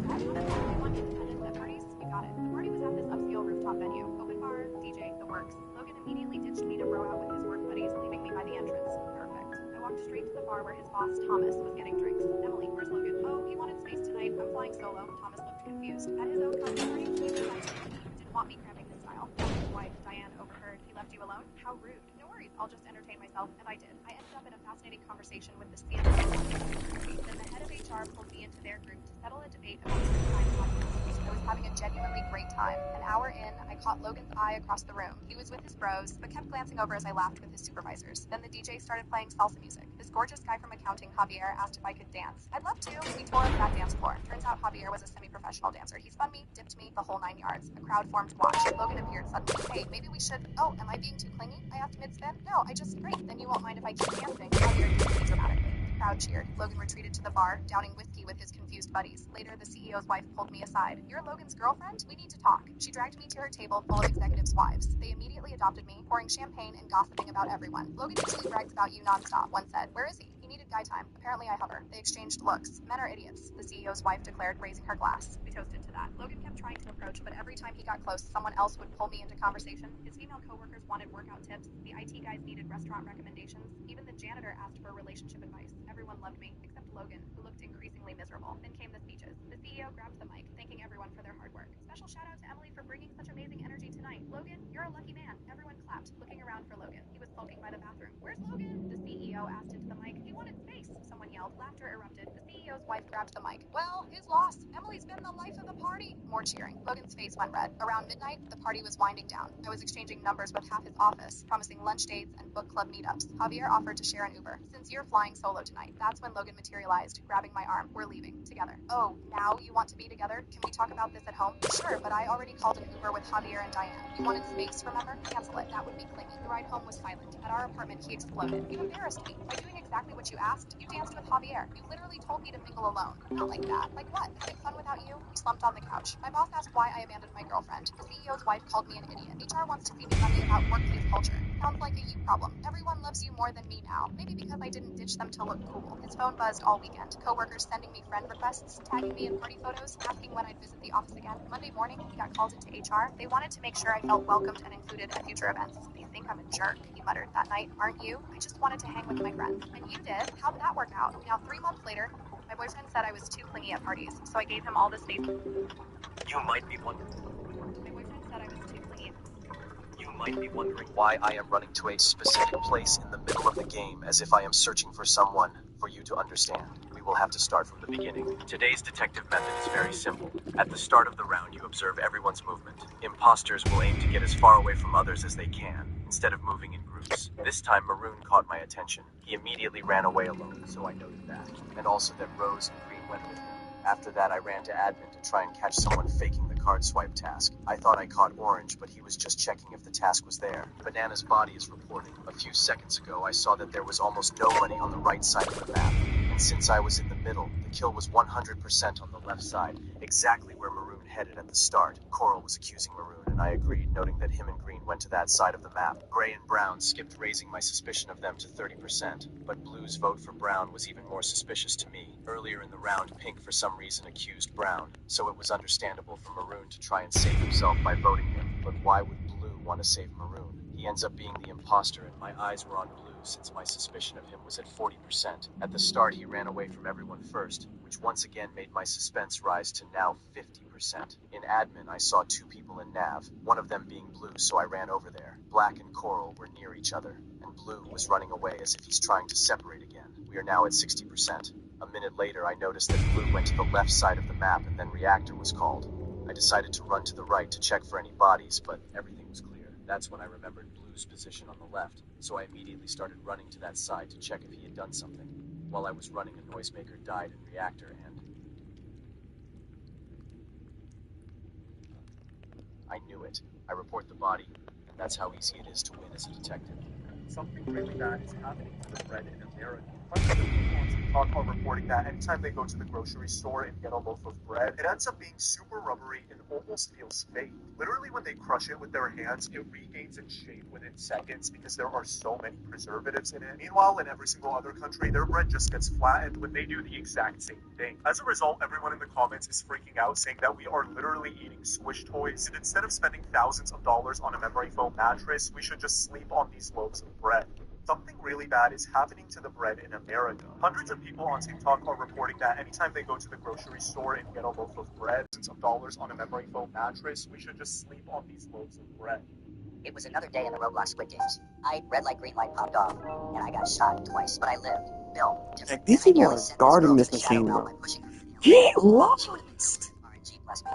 Not at all. I want independence at parties. You got it. The party was at this upscale rooftop venue. Open bar, DJ, the works. Logan immediately ditched me to bro out with his work buddies, leaving me by the entrance. Perfect. I walked straight to the bar where his boss, Thomas, was getting drinks. Emily, where's Logan? Oh, he wanted space tonight. I'm flying solo. Thomas looked confused. At his own company party, he didn't want me cramming his style. His wife, Diane, overheard. He left you alone? How rude. No worries. I'll just entertain myself. And I did. I ended up in a fascinating conversation with the CNC. Then the head of HR pulled me into their group to settle a debate about certain time audience. was having a genuinely great time. An hour in, I caught Logan's eye across the room. He was with his bros, but kept glancing over as I laughed with his supervisors. Then the DJ started playing salsa music. This gorgeous guy from accounting, Javier, asked if I could dance. I'd love to. We tore up that dance floor. Turns out Javier was a semi-professional dancer. He spun me, dipped me, the whole 9 yards. A crowd formed to watch. Logan appeared suddenly. Hey, maybe we should... Oh, am I being too clingy? I asked mid-spin. No, I just... Great, then you won't mind if I keep dancing. Javier teased me dramatically. The crowd cheered. Logan retreated to the bar, downing whiskey with his confused buddies. Later, the CEO's wife pulled me aside. You're Logan's girlfriend? We need to talk. She dragged me to her table full of executives' wives. They immediately adopted me, pouring champagne and gossiping about everyone. Logan usually brags about you nonstop, one said. Where is he? He needed guy time. Apparently I hover. They exchanged looks. Men are idiots, the CEO's wife declared, raising her glass. We toasted to that. Logan kept trying to approach, but every time he got close, someone else would pull me into conversation. His female coworkers wanted workout tips. The IT guys needed restaurant recommendations. Even the janitor asked for relationship advice. Everyone loved me, except Logan, who looked increasingly miserable. Then came the speeches. The CEO grabbed the mic, thanking everyone for their hard work. Special shout out to Emily for bringing such amazing energy tonight. Logan, you're a lucky man. Everyone clapped, looking around for Logan. He was sulking by the bathroom. Where's Logan? The CEO asked into the mic. He wanted space. Someone yelled. Laughter erupted. The CEO's wife grabbed the mic. Well, his loss. Emily's been the life of the party. More cheering. Logan's face went red. Around midnight, the party was winding down. I was exchanging numbers with half his office, promising lunch dates and book club meetups. Javier offered to share an Uber. Since you're flying solo tonight, that's when Logan materialized, grabbing my arm. We're leaving. Together. Oh, now you want to be together? Can we talk about this at home? Sure, but I already called an Uber with Javier and Diane. You wanted space, remember? Cancel it. That would be clingy. The ride home was silent. At our apartment, he exploded. You embarrassed me. By doing exactly what you asked, you danced with Javier. You literally told me to mingle alone. Not like that. Like what? Having fun without you? He slumped on the couch. My boss asked why I abandoned my girlfriend. The CEO's wife called me an idiot. HR wants to see me funny about workplace culture. Sounds like a you problem. Everyone loves you more than me now. Maybe because I didn't ditch them to look cool. His phone buzzed all weekend. Coworkers sending me friend requests, tagging me in party photos, asking when I'd visit the office again. Monday morning, he got called into HR. They wanted to make sure I felt welcomed and included at future events. They think I'm a jerk, he muttered that night. Aren't you? I just wanted to hang with my friends. And you did? How'd that work out? Now, 3 months later, my boyfriend said I was too clingy at parties, so I gave him all the space. You might be wondering. My boyfriend said I was too clingy. You might be wondering why I am running to a specific place in the middle of the game as if I am searching for someone. For you to understand, we will have to start from the beginning. Today's detective method is very simple. At the start of the round, you observe everyone's movement. Imposters will aim to get as far away from others as they can, instead of moving in groups. This time, Maroon caught my attention. He immediately ran away alone, so I noted that. And also that Rose and Green went with him. After that, I ran to admin to try and catch someone faking the card swipe task. I thought I caught Orange, but he was just checking if the task was there. Banana's body is reporting. A few seconds ago, I saw that there was almost nobody on the right side of the map. And since I was in the middle, the kill was 100% on the left side, exactly where Maroon headed at the start. Coral was accusing Maroon, and I agreed, noting that him and Green went to that side of the map. Gray and Brown skipped, raising my suspicion of them to 30%. But Blue's vote for Brown was even more suspicious to me. Earlier in the round, Pink for some reason accused Brown, so it was understandable for Maroon to try and save himself by voting him. But why would Blue want to save Maroon? He ends up being the imposter, and my eyes were on Blue since my suspicion of him was at 40%. At the start, he ran away from everyone first, which once again made my suspense rise to now 50%. In admin, I saw 2 people in Nav, one of them being Blue, so I ran over there. Black and Coral were near each other, and Blue was running away as if he's trying to separate again. We are now at 60%. A minute later, I noticed that Blue went to the left side of the map, and then Reactor was called. I decided to run to the right to check for any bodies, but everything was clear. That's when I remembered Blue's position on the left, so I immediately started running to that side to check if he had done something. While I was running, a noisemaker died in Reactor, and I knew it. I report the body, and that's how easy it is to win as a detective. Something really bad is happening to the bread in America. Hundreds of people on TikTok are reporting that anytime they go to the grocery store and get a loaf of bread, it ends up being super rubbery and almost feels fake. Literally, when they crush it with their hands, it regains its shape within seconds because there are so many preservatives in it. Meanwhile, in every single other country, their bread just gets flattened when they do the exact same thing. As a result, everyone in the comments is freaking out, saying that we are literally eating squish toys, and instead of spending thousands of dollars on a memory foam mattress, we should just sleep on these loaves of bread. Something really bad is happening to the bread in America. Hundreds of people on TikTok are reporting that anytime they go to the grocery store and get a loaf of bread, thousands of dollars on a memory foam mattress, we should just sleep on these loaves of bread. It was another day in the Roblox Squid Games. Red light, green light popped off, and I got shot twice, but I lived. Bill, just Like, these people are guarding this machine, bro. Get lost! RNG, bless me.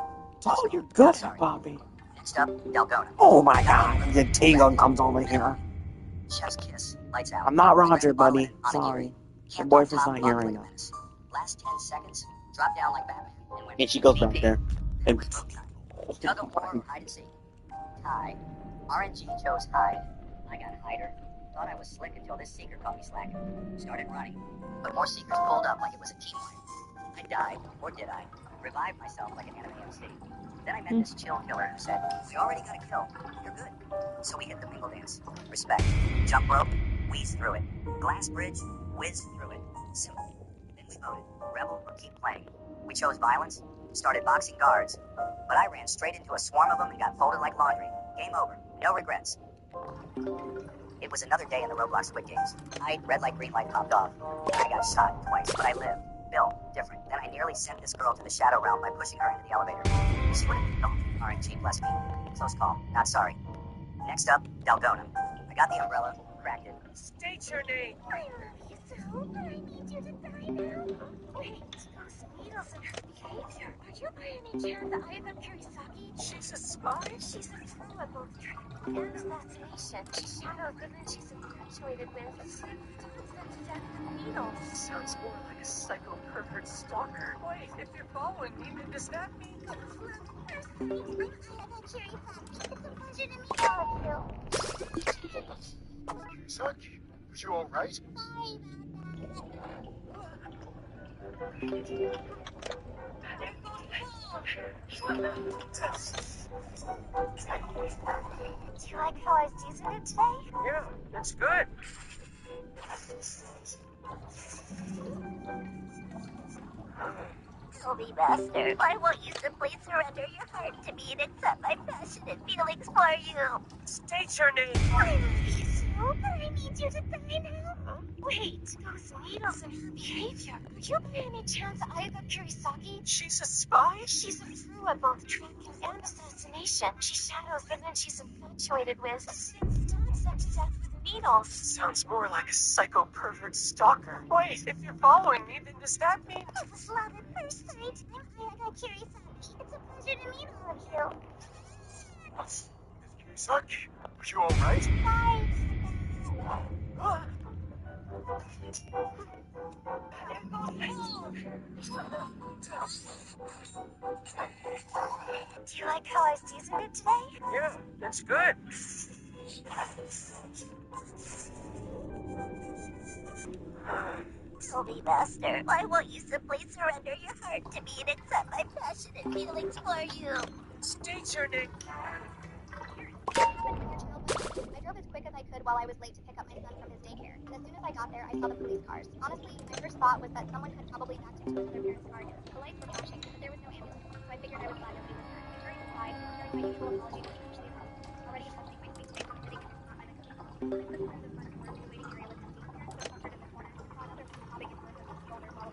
Oh, you're good at Bobby. Next up, Dalgona. Oh my god, the T-Gun comes over here. Chef's kiss. Lights out. I'm not Roger, Scrambled bottle buddy. in, on a Sorry. gear. Your Camped on boyfriend's top, not locked hearing like a us. menace. Last 10 seconds, drop down like Batman, and went And she goes beep, back beep. there. Then And it was book time. Tug of war or hide and seek. Tie. RNG chose hide. I got hider. Thought I was slick until this seeker caught me slacking. Started running. But more seekers pulled up like it was a team fight. I died, or did I? Revived myself like an anime MC. Then I met this chill killer who said, "We already got a kill. You're good." So we hit the mingle dance. Respect. Jump rope, wheeze through it. Glass bridge, whiz through it. Simple. Then we voted. Rebel or keep playing. We chose violence, started boxing guards, but I ran straight into a swarm of them and got folded like laundry. Game over. No regrets. It was another day in the Roblox Squid Games. Red light, green light popped off. I got shot twice, but I lived. Bill, different. Then I nearly sent this girl to the shadow realm by pushing her into the elevator. She would have been gone. RNG, bless me. Close call. Not sorry. Next up, Dalgona. I got the umbrella, cracked it. State your name. I love you so, but I need you to die now. Wait, those needles in her behavior. Are you by any chance Aiba Kurisaki? She's a spy? She's a true at both trick and assassination. She's shadows, but then she's infatuated with sent to death with needles. Sounds more like a psycho pervert stalker. Wait, if you're following me, then does that mean... I'm Aiba Kurisaki. It's a pleasure to meet all of you. Kurisaki, was you alright? Do you like how I seasoned it today? Yeah, that's good. Toby Master, why won't you simply surrender your heart to me and accept my passionate feelings for you? State your name. I love you so, but I need you to die now. Wait, those needles in her behavior. Are you by any chance Aiba Kurisaki? She's a spy? She's a true at both tricking and assassination. She shadows, but then she's infatuated with sent to death with needles. Sounds more like a psycho pervert stalker. Wait, if you're following me, then does that mean... It was love at first sight. I'm Aiba Kurisaki. It's a pleasure to meet all of you. Miss Kurisaki, was you alright? Bye. Do you like how I seasoned it today? Yeah, that's good. Toby Master, why won't you simply surrender your heart to me and accept my passionate feelings for you? State your name. I drove as quick as I could while I was late to pick up my son from his daycare. And as soon as I got there, I saw the police cars. Honestly, my first thought was that someone had probably backed into another parent's car. The lights were flashing, but there was no ambulance, so I figured I was glad nobody was hurt. I turned inside, sharing my usual apology to Ashley already attempting my sweet steak sitting in the front by the cookie. When I put the front door, the waiting area was empty. Parents were clustered in the corner. I saw another man sobbing in front of his shoulder while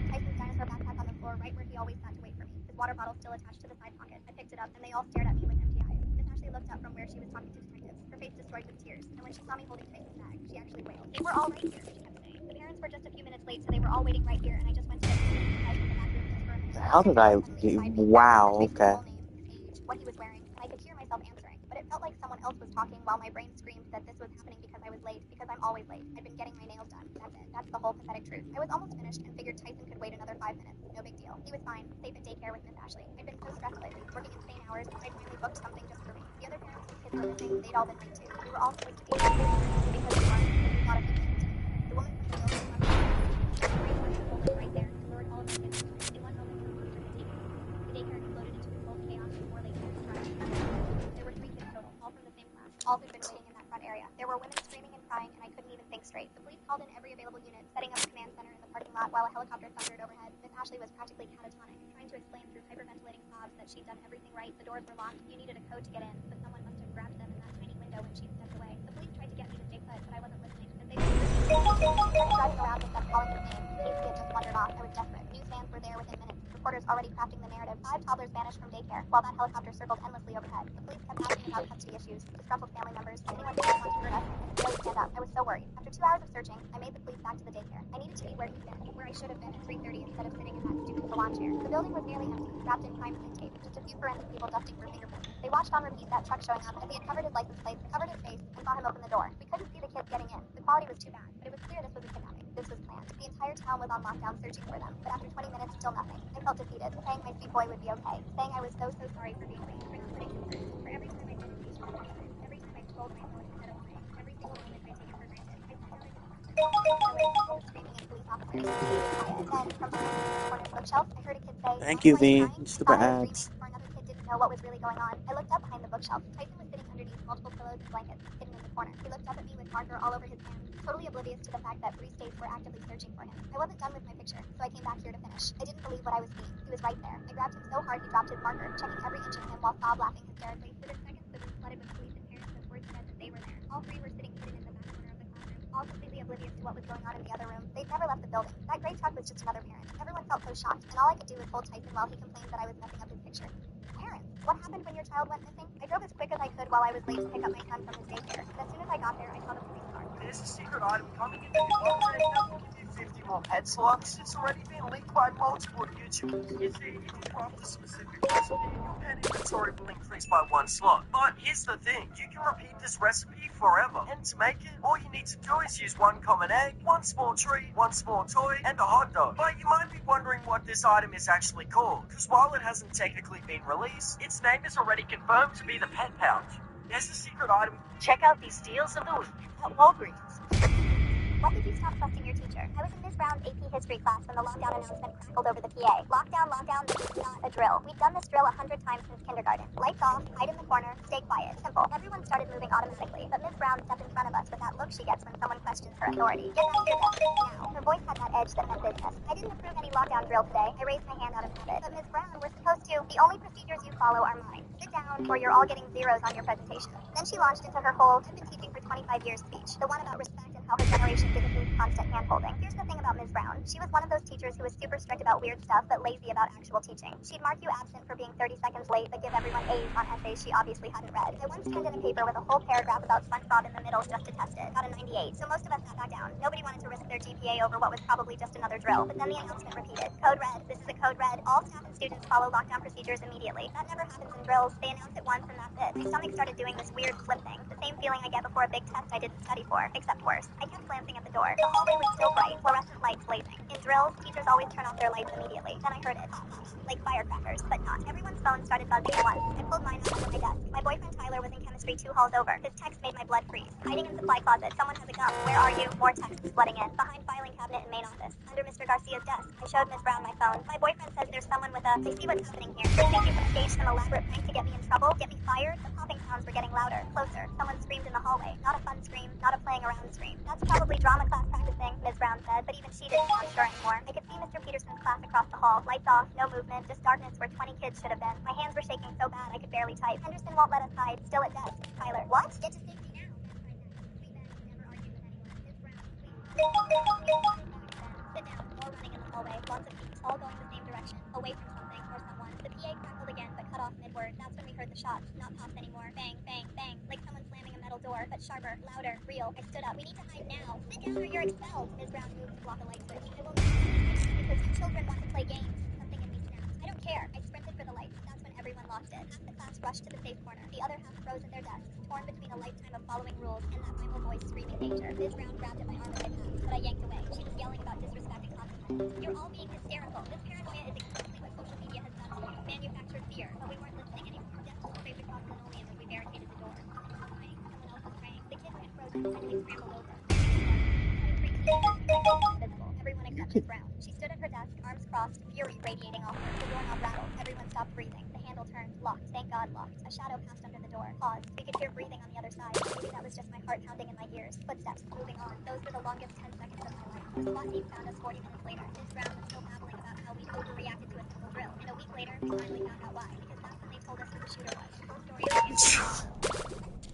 Tyson's dinosaur backpack on the floor right where he always sat to wait for me. His water bottle still attached to the side pocket. I picked it up, and they all stared at me with empty eyes. Miss Ashley looked up from where she was talking to detectives, her face destroyed with tears, and when she saw me holding Tyson's bag, she actually wailed. They were all right here, she kept saying. The parents were just a few minutes late, so they were all waiting right here, and I just went to the back room just for a minute. How did I get... Wow, okay. What he was wearing, and I could hear myself answering, but it felt like someone else was talking while my brain screamed that this was happening because I was late, because I'm always late. I'd been getting my nails done. That's it. That's the whole pathetic truth. I was almost finished and figured Tyson could wait another 5 minutes. No big deal. He was fine, safe at daycare with Miss Ashley. I'd been so stressed lately, working insane hours, I'd finally booked something just for me. The other parents whose kids were missing, they'd all been late too. We were all supposed to be because we weren't, because we thought of the thing. The woman from the building left right there and lured all of my kids. In one moment, the daycare exploded into controlled chaos before they could distract. There were 3 kids total, all from the same class, all who'd been waiting in that front area. There were women screaming and crying, and I couldn't even think straight. The police called in every available unit, setting up a command center in the parking lot while a helicopter thundered overhead. Miss Ashley was practically catatonic, trying to explain through hyperventilating sobs that she'd done everything right, the doors were locked, you needed a code to get in, but someone must have grabbed them in that tiny window when she stepped away. The police tried to get me to stay put, but I wasn't listening, because they were driving around with them calling his name. His kid just wandered off. I was desperate. Newsvans were there within minutes. Reporters already crafting the narrative. 5 toddlers vanished from daycare, while that helicopter circled endlessly overhead. The police kept asking about custody issues, disgruntled family members, anyone who didn't want to hurt us, and could barely stand up. I was so worried. After 2 hours of searching, I made the police back to the daycare. I needed to be where he'd been, where I should have been at 3:30 instead of sitting in that stupid salon chair. The building was nearly empty, wrapped in crime scene tape, just a few forensic people dusting for fingerprints. They watched on repeat that truck showing up as he had covered his license plate, covered his face, and saw him open the door. We couldn't see the kids getting in. The quality was too bad, but it was clear this was a kidnapping. This was planned. The entire town was on lockdown searching for them, but after 20 minutes, still nothing. I felt defeated, saying my sweet boy would be okay, saying I was so sorry for being late, for not putting him first, for every time I'd been impatient with my time, every time I scrolled my phone instead of playing, every single moment I'd taken for granted. I found out I didn't screaming at police officers. Then, from behind the corner bookshelf, I heard a kid say, Thank "Mommy, you, why are you V. crying?" Stupid Thought I was ads. dreaming, or another kid didn't know what was really going on. I looked up behind the bookshelf. Tyson was sitting underneath multiple pillows and blankets, hidden in the corner. He looked up at me with marker all over his hands, totally oblivious to the fact that 3 states were actively searching for him. I wasn't done with my picture, so I came back here to finish. I didn't believe what I was seeing. He was right there. I grabbed him so hard he dropped his marker, checking every inch of him while Bob laughing hysterically. Within seconds, the room flooded with police and parents as word spread that they were there. All 3 were sitting hidden in the back corner of the classroom, all completely oblivious to what was going on in the other room. They'd never left the building. That gray truck was just another parent. Everyone felt so shocked, and all I could do was hold Tyson while he complained that I was messing up his picture. Parents, what happened when your child went missing? I drove as quick as I could while I was late to pick up my son from his daycare, and as soon as I got there, I saw the police car. There's a secret item coming in the development that will give you 50 more pet slots. It's already been leaked by multiple YouTubers. You see, if you craft a specific recipe, your pet inventory will increase by 1 slot. But here's the thing, you can repeat this recipe forever. And to make it, all you need to do is use 1 common egg, 1 small treat, 1 small toy, and a hot dog. But you might be wondering what this item is actually called, because while it hasn't technically been released, its name is already confirmed to be the Pet Pouch. There's a secret item. Check out these deals of the week at Walgreens. When did you stop trusting your teacher? I was in Ms. Brown's AP History class when the lockdown announcement crackled over the PA. Lockdown, lockdown, this is not a drill. We've done this drill 100 times since kindergarten. Lights off, hide in the corner, stay quiet. Simple. Everyone started moving automatically, but Ms. Brown stepped in front of us with that look she gets when someone questions her authority. Get back here now. Her voice had that edge that meant business. I didn't approve any lockdown drill today. I raised my hand out of habit. But Ms. Brown, we're supposed to. The only procedures you follow are mine. Sit down, or you're all getting zeros on your presentation. Then she launched into her whole, I've been teaching for 25 years speech. The one about respect and how her generation didn't need constant hand-holding. Here's the thing about Ms. Brown. She was one of those teachers who was super strict about weird stuff, but lazy about actual teaching. She'd mark you absent for being 30 seconds late, but give everyone A's on essays she obviously hadn't read. I once turned in a paper with a whole paragraph about SpongeBob in the middle just to test it. Got a 98, so most of us sat back down. Nobody wanted to risk their GPA over what was probably just another drill. But then the announcement repeated. Code red. This is a code red. All staff and students follow lockdown procedures immediately. That never happens in drills. They announce it once and that's it. My stomach started doing this weird flip thing. The same feeling I get before a big test I didn't study for, except worse. I kept glancing at the door. The hallway was still bright, fluorescent lights blazing. In drills, teachers always turn off their lights immediately. Then I heard it pop, like firecrackers, but not. Everyone's phone started buzzing at once. I pulled mine out of my desk. My boyfriend Tyler was in chemistry 2 halls over. His text made my blood freeze. Hiding in supply closet. Someone has a gun. Where are you? More texts flooding in. Behind filing cabinet in main office. Under Mr. Garcia's desk. I showed Ms. Brown my phone. My boyfriend says there's someone with a, I see what's happening here. They think you can stage some elaborate prank to get me in trouble, get me fired. The popping sounds were getting louder, closer. Someone screamed in the hallway. Not a fun scream, not a playing around scream. That's probably drama class practicing, Ms. Brown said, but even she didn't sound sure anymore. I could see Mr. Peterson's class across the hall. Lights off, no movement, just darkness where 20 kids should have been. My hands were shaking so bad I could barely type. Henderson won't let us hide, still at desk. Tyler, what? Get to safety now. Never argue with anyone. Ms. Brown, please. Sit down, more running in the hallway, lots of feet, all going the same direction, away from something or someone. The PA crackled again, but cut off mid-word. That's when we heard the shots, not pops anymore. Bang, bang, bang, like someone slamming a metal door, but sharper, louder, real. I stood up. We need to hide now. Sit down or you're expelled. Ms. Brown moved to block a light switch. I will not because you children want to play games. Something in me snapped. I don't care. I sprinted for the lights. That's when everyone lost it. Half the class rushed to the safe corner. The other half froze at their desks, torn between a lifetime of following rules and that primal voice screaming danger. Ms. Brown grabbed at my arm as I passed, but I yanked away. She was yelling about disrespect and consequences. You're all being hysterical. This paranoia is exactly what social media has done to you. Manufactured fear, but we weren't listening anymore. Death just craved across linoleum as we barricaded the door. Someone was praying. Someone else was praying. The kids had frozen, suddenly scrambled over. Visible. Everyone except Ms. Brown. She stood at her desk, arms crossed, fury radiating off her. The doorknob rattled. Everyone stopped breathing. The handle turned. Locked. Thank God locked. A shadow passed under the door. Paused. We could hear breathing on the other side. Maybe that was just my heart pounding in my ears. Footsteps. Moving on. Those were the longest 10 seconds of my life. The SWAT team found us 40 minutes later. Ms. Brown was still babbling about how we'd overreacted to a simple drill. And a week later, we finally found out why. Because that's when they told us who the shooter was. Full story.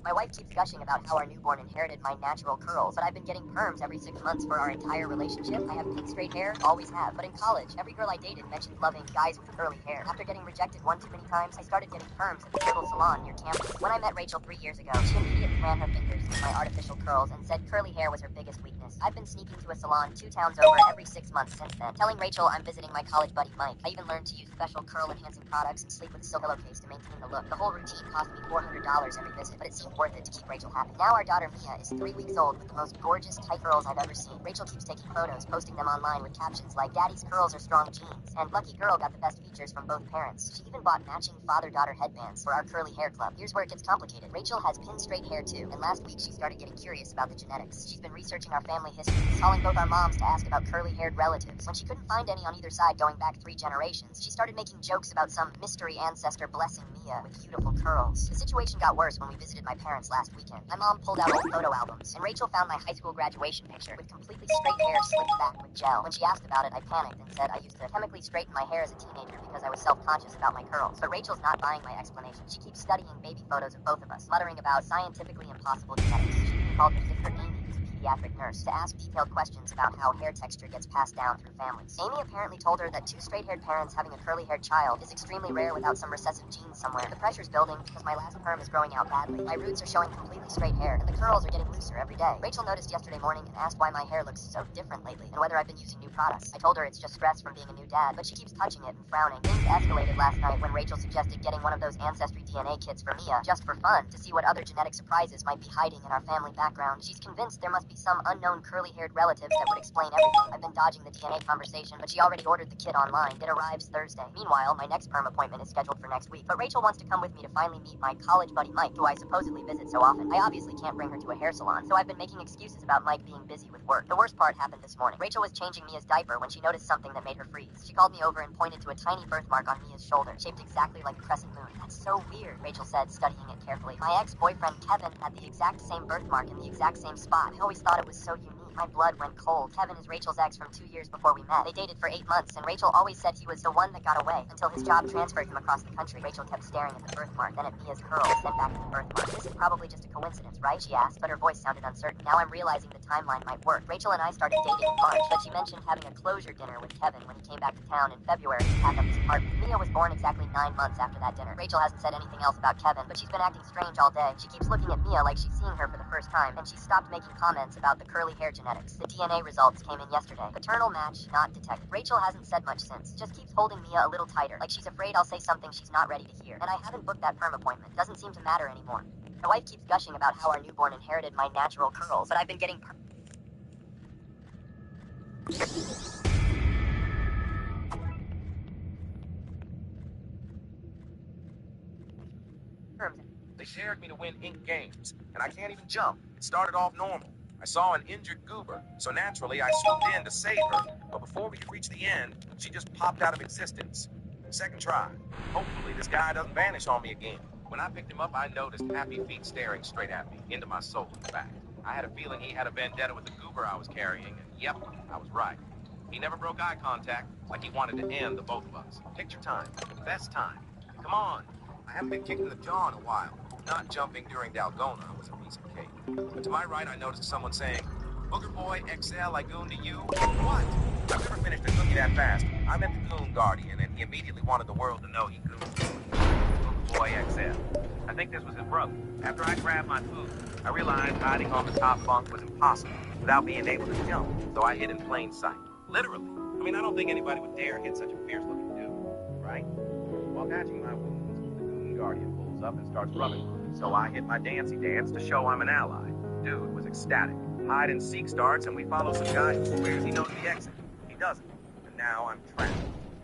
My wife keeps gushing about how our newborn inherited my natural curls, but I've been getting perms every 6 months for our entire relationship. I have pin straight hair, always have. But in college, every girl I dated mentioned loving guys with curly hair. After getting rejected one too many times, I started getting perms at the little salon near campus. When I met Rachel 3 years ago, she immediately ran her fingers through my artificial curls and said curly hair was her biggest weakness. I've been sneaking to a salon 2 towns over every 6 months since then, telling Rachel I'm visiting my college buddy Mike. I even learned to use special curl-enhancing products and sleep with a silk pillowcase to maintain the look. The whole routine cost me $400 every visit, but it seemed worth it to keep Rachel happy. Now our daughter Mia is 3 weeks old with the most gorgeous tight curls I've ever seen. Rachel keeps taking photos, posting them online with captions like "Daddy's curls are strong genes" and "Lucky girl got the best features from both parents." She even bought matching father-daughter headbands for our curly hair club. Here's where it gets complicated. Rachel has pin straight hair too, and last week she started getting curious about the genetics. She's been researching our family history, calling both our moms to ask about curly-haired relatives. When she couldn't find any on either side going back 3 generations, she started making jokes about some mystery ancestor blessing Mia with beautiful curls. The situation got worse when we visited my parents last weekend. My mom pulled out old photo albums, and Rachel found my high school graduation picture with completely straight hair slicked back with gel. When she asked about it, I panicked and said I used to chemically straighten my hair as a teenager because I was self-conscious about my curls. But Rachel's not buying my explanation. She keeps studying baby photos of both of us, muttering about scientifically impossible genetics. She even called me sister Amy, who's a pediatric nurse, to ask detailed questions about how hair texture gets passed down through families. Amy apparently told her that 2 straight-haired parents having a curly-haired child is extremely rare without some recessive genes somewhere. The pressure's building because my last perm is growing out badly. My roots are showing completely straight hair, and the curls are getting looser every day. Rachel noticed yesterday morning and asked why my hair looks so different lately and whether I've been using new products. I told her it's just stress from being a new dad, but she keeps touching it and frowning. Things escalated last night when Rachel suggested getting one of those Ancestry DNA kits for Mia just for fun to see what other genetic surprises might be hiding in our family background. She's convinced there must be some unknown curly-haired relatives that would explain everything. I've been dodging the DNA conversation, but she already ordered the kit online. It arrives Thursday. Meanwhile, my next perm appointment is scheduled for next week, but Rachel wants to come with me to finally meet my college buddy Mike, who I supposedly visit so often. I obviously can't bring her to a hair salon, so I've been making excuses about Mike being busy with work. The worst part happened this morning. Rachel was changing Mia's diaper when she noticed something that made her freeze. She called me over and pointed to a tiny birthmark on Mia's shoulder, shaped exactly like a crescent moon. That's so weird, Rachel said, studying it carefully. My ex-boyfriend Kevin had the exact same birthmark in the exact same spot. I always thought it was so unique. My blood went cold. Kevin is Rachel's ex from 2 years before we met. They dated for 8 months, and Rachel always said he was the one that got away until his job transferred him across the country. Rachel kept staring at the birthmark, then at Mia's curls, then back at the birthmark. This is probably just a coincidence, right? She asked, but her voice sounded uncertain. Now I'm realizing the timeline might work. Rachel and I started dating in March, but she mentioned having a closure dinner with Kevin when he came back to town in February to pack up his apartment. Mia was born exactly 9 months after that dinner. Rachel hasn't said anything else about Kevin, but she's been acting strange all day. She keeps looking at Mia like she's seeing her for the first time, and she stopped making comments about the curly hair genetics. The DNA results came in yesterday. Paternal match not detected. Rachel hasn't said much since. Just keeps holding Mia a little tighter, like she's afraid I'll say something she's not ready to hear. And I haven't booked that perm appointment. Doesn't seem to matter anymore. My wife keeps gushing about how our newborn inherited my natural curls, but I've been getting perms. They dared me to win ink games, and I can't even jump. It started off normal. I saw an injured goober, so naturally I swooped in to save her, but before we could reach the end, she just popped out of existence. Second try. Hopefully this guy doesn't vanish on me again. When I picked him up, I noticed happy feet staring straight at me, into my soul, in fact. I had a feeling he had a vendetta with the goober I was carrying, and yep, I was right. He never broke eye contact, like he wanted to end the both of us. Picture time. Best time. Come on. I haven't been kicked in the jaw in a while. Not jumping during Dalgona was a piece of cake. But to my right, I noticed someone saying, "Booger Boy XL, I goon to you." What? I've never finished a cookie that fast. I met the Goon Guardian, and he immediately wanted the world to know he gooned me. Booger Boy XL. I think this was his brother. After I grabbed my food, I realized hiding on the top bunk was impossible without being able to jump, so I hid in plain sight. Literally. I mean, I don't think anybody would dare hit such a fierce-looking dude, right? While patching my wounds, the Goon Guardian pulls up and starts rubbing on me, so I hit my dancey dance to show I'm an ally. Dude was ecstatic. Hide and seek starts, and we follow some guy who swears he knows the exit. He doesn't. And now I'm trapped.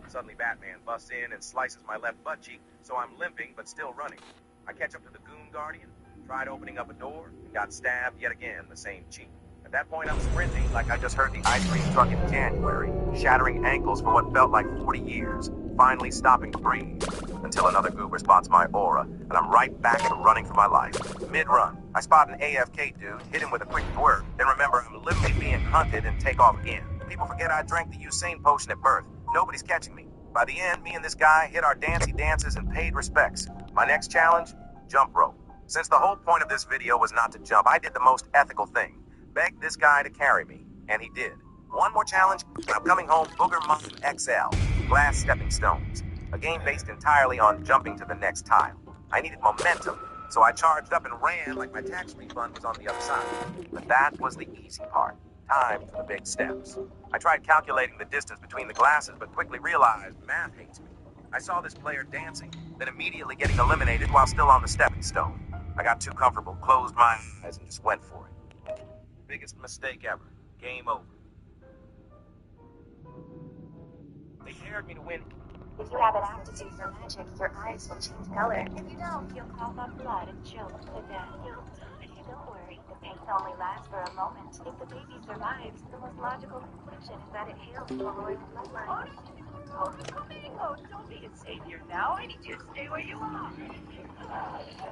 Suddenly Batman busts in and slices my left butt cheek, so I'm limping but still running. I catch up to the Goon Guardian, tried opening up a door, and got stabbed yet again the same cheek. At that point, I'm sprinting like I just heard the ice cream truck in January, shattering ankles for what felt like 40 years, finally stopping to breathe, until another goober spots my aura, and I'm right back to running for my life. Mid-run, I spot an AFK dude, hit him with a quick twerk, then remember I'm literally being hunted and take off again. People forget I drank the Usain potion at birth. Nobody's catching me. By the end, me and this guy hit our dancey dances and paid respects. My next challenge? Jump rope. Since the whole point of this video was not to jump, I did the most ethical thing. Begged this guy to carry me, and he did. One more challenge, and I'm coming home Booger Mountain XL, Glass Stepping Stones, a game based entirely on jumping to the next tile. I needed momentum, so I charged up and ran like my tax refund was on the other side. But that was the easy part. Time for the big steps. I tried calculating the distance between the glasses, but quickly realized math hates me. I saw this player dancing, then immediately getting eliminated while still on the stepping stone. I got too comfortable, closed my eyes, and just went for it. Biggest mistake ever. Game over. They dared me to win. If you have an aptitude for magic, your eyes will change color. If you don't, you'll cough up blood and choke to death. Don't worry, the pain only lasts for a moment. If the baby survives, the most logical conclusion is that it hails from a royal bloodline. Oh, Flamingo, don't be a savior now. I need you to stay where you are.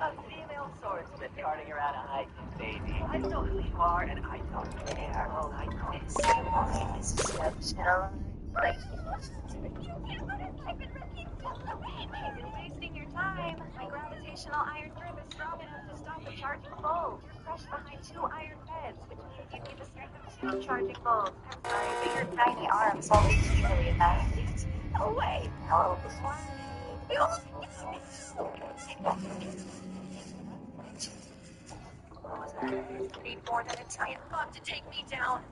A female swordsman carting around a high-tech baby. I know who you are, and I don't care. All I know is this is exceptional. You've been wasting your time. My gravitational iron grip is strong enough to stop a charging bulb. You're crushed behind 2 iron beds, which means you need the strength of 2 charging bulbs. I'm sorry, but your tiny arms won't reach easily enough. No way. No way. Need more than a giant bug to take me down.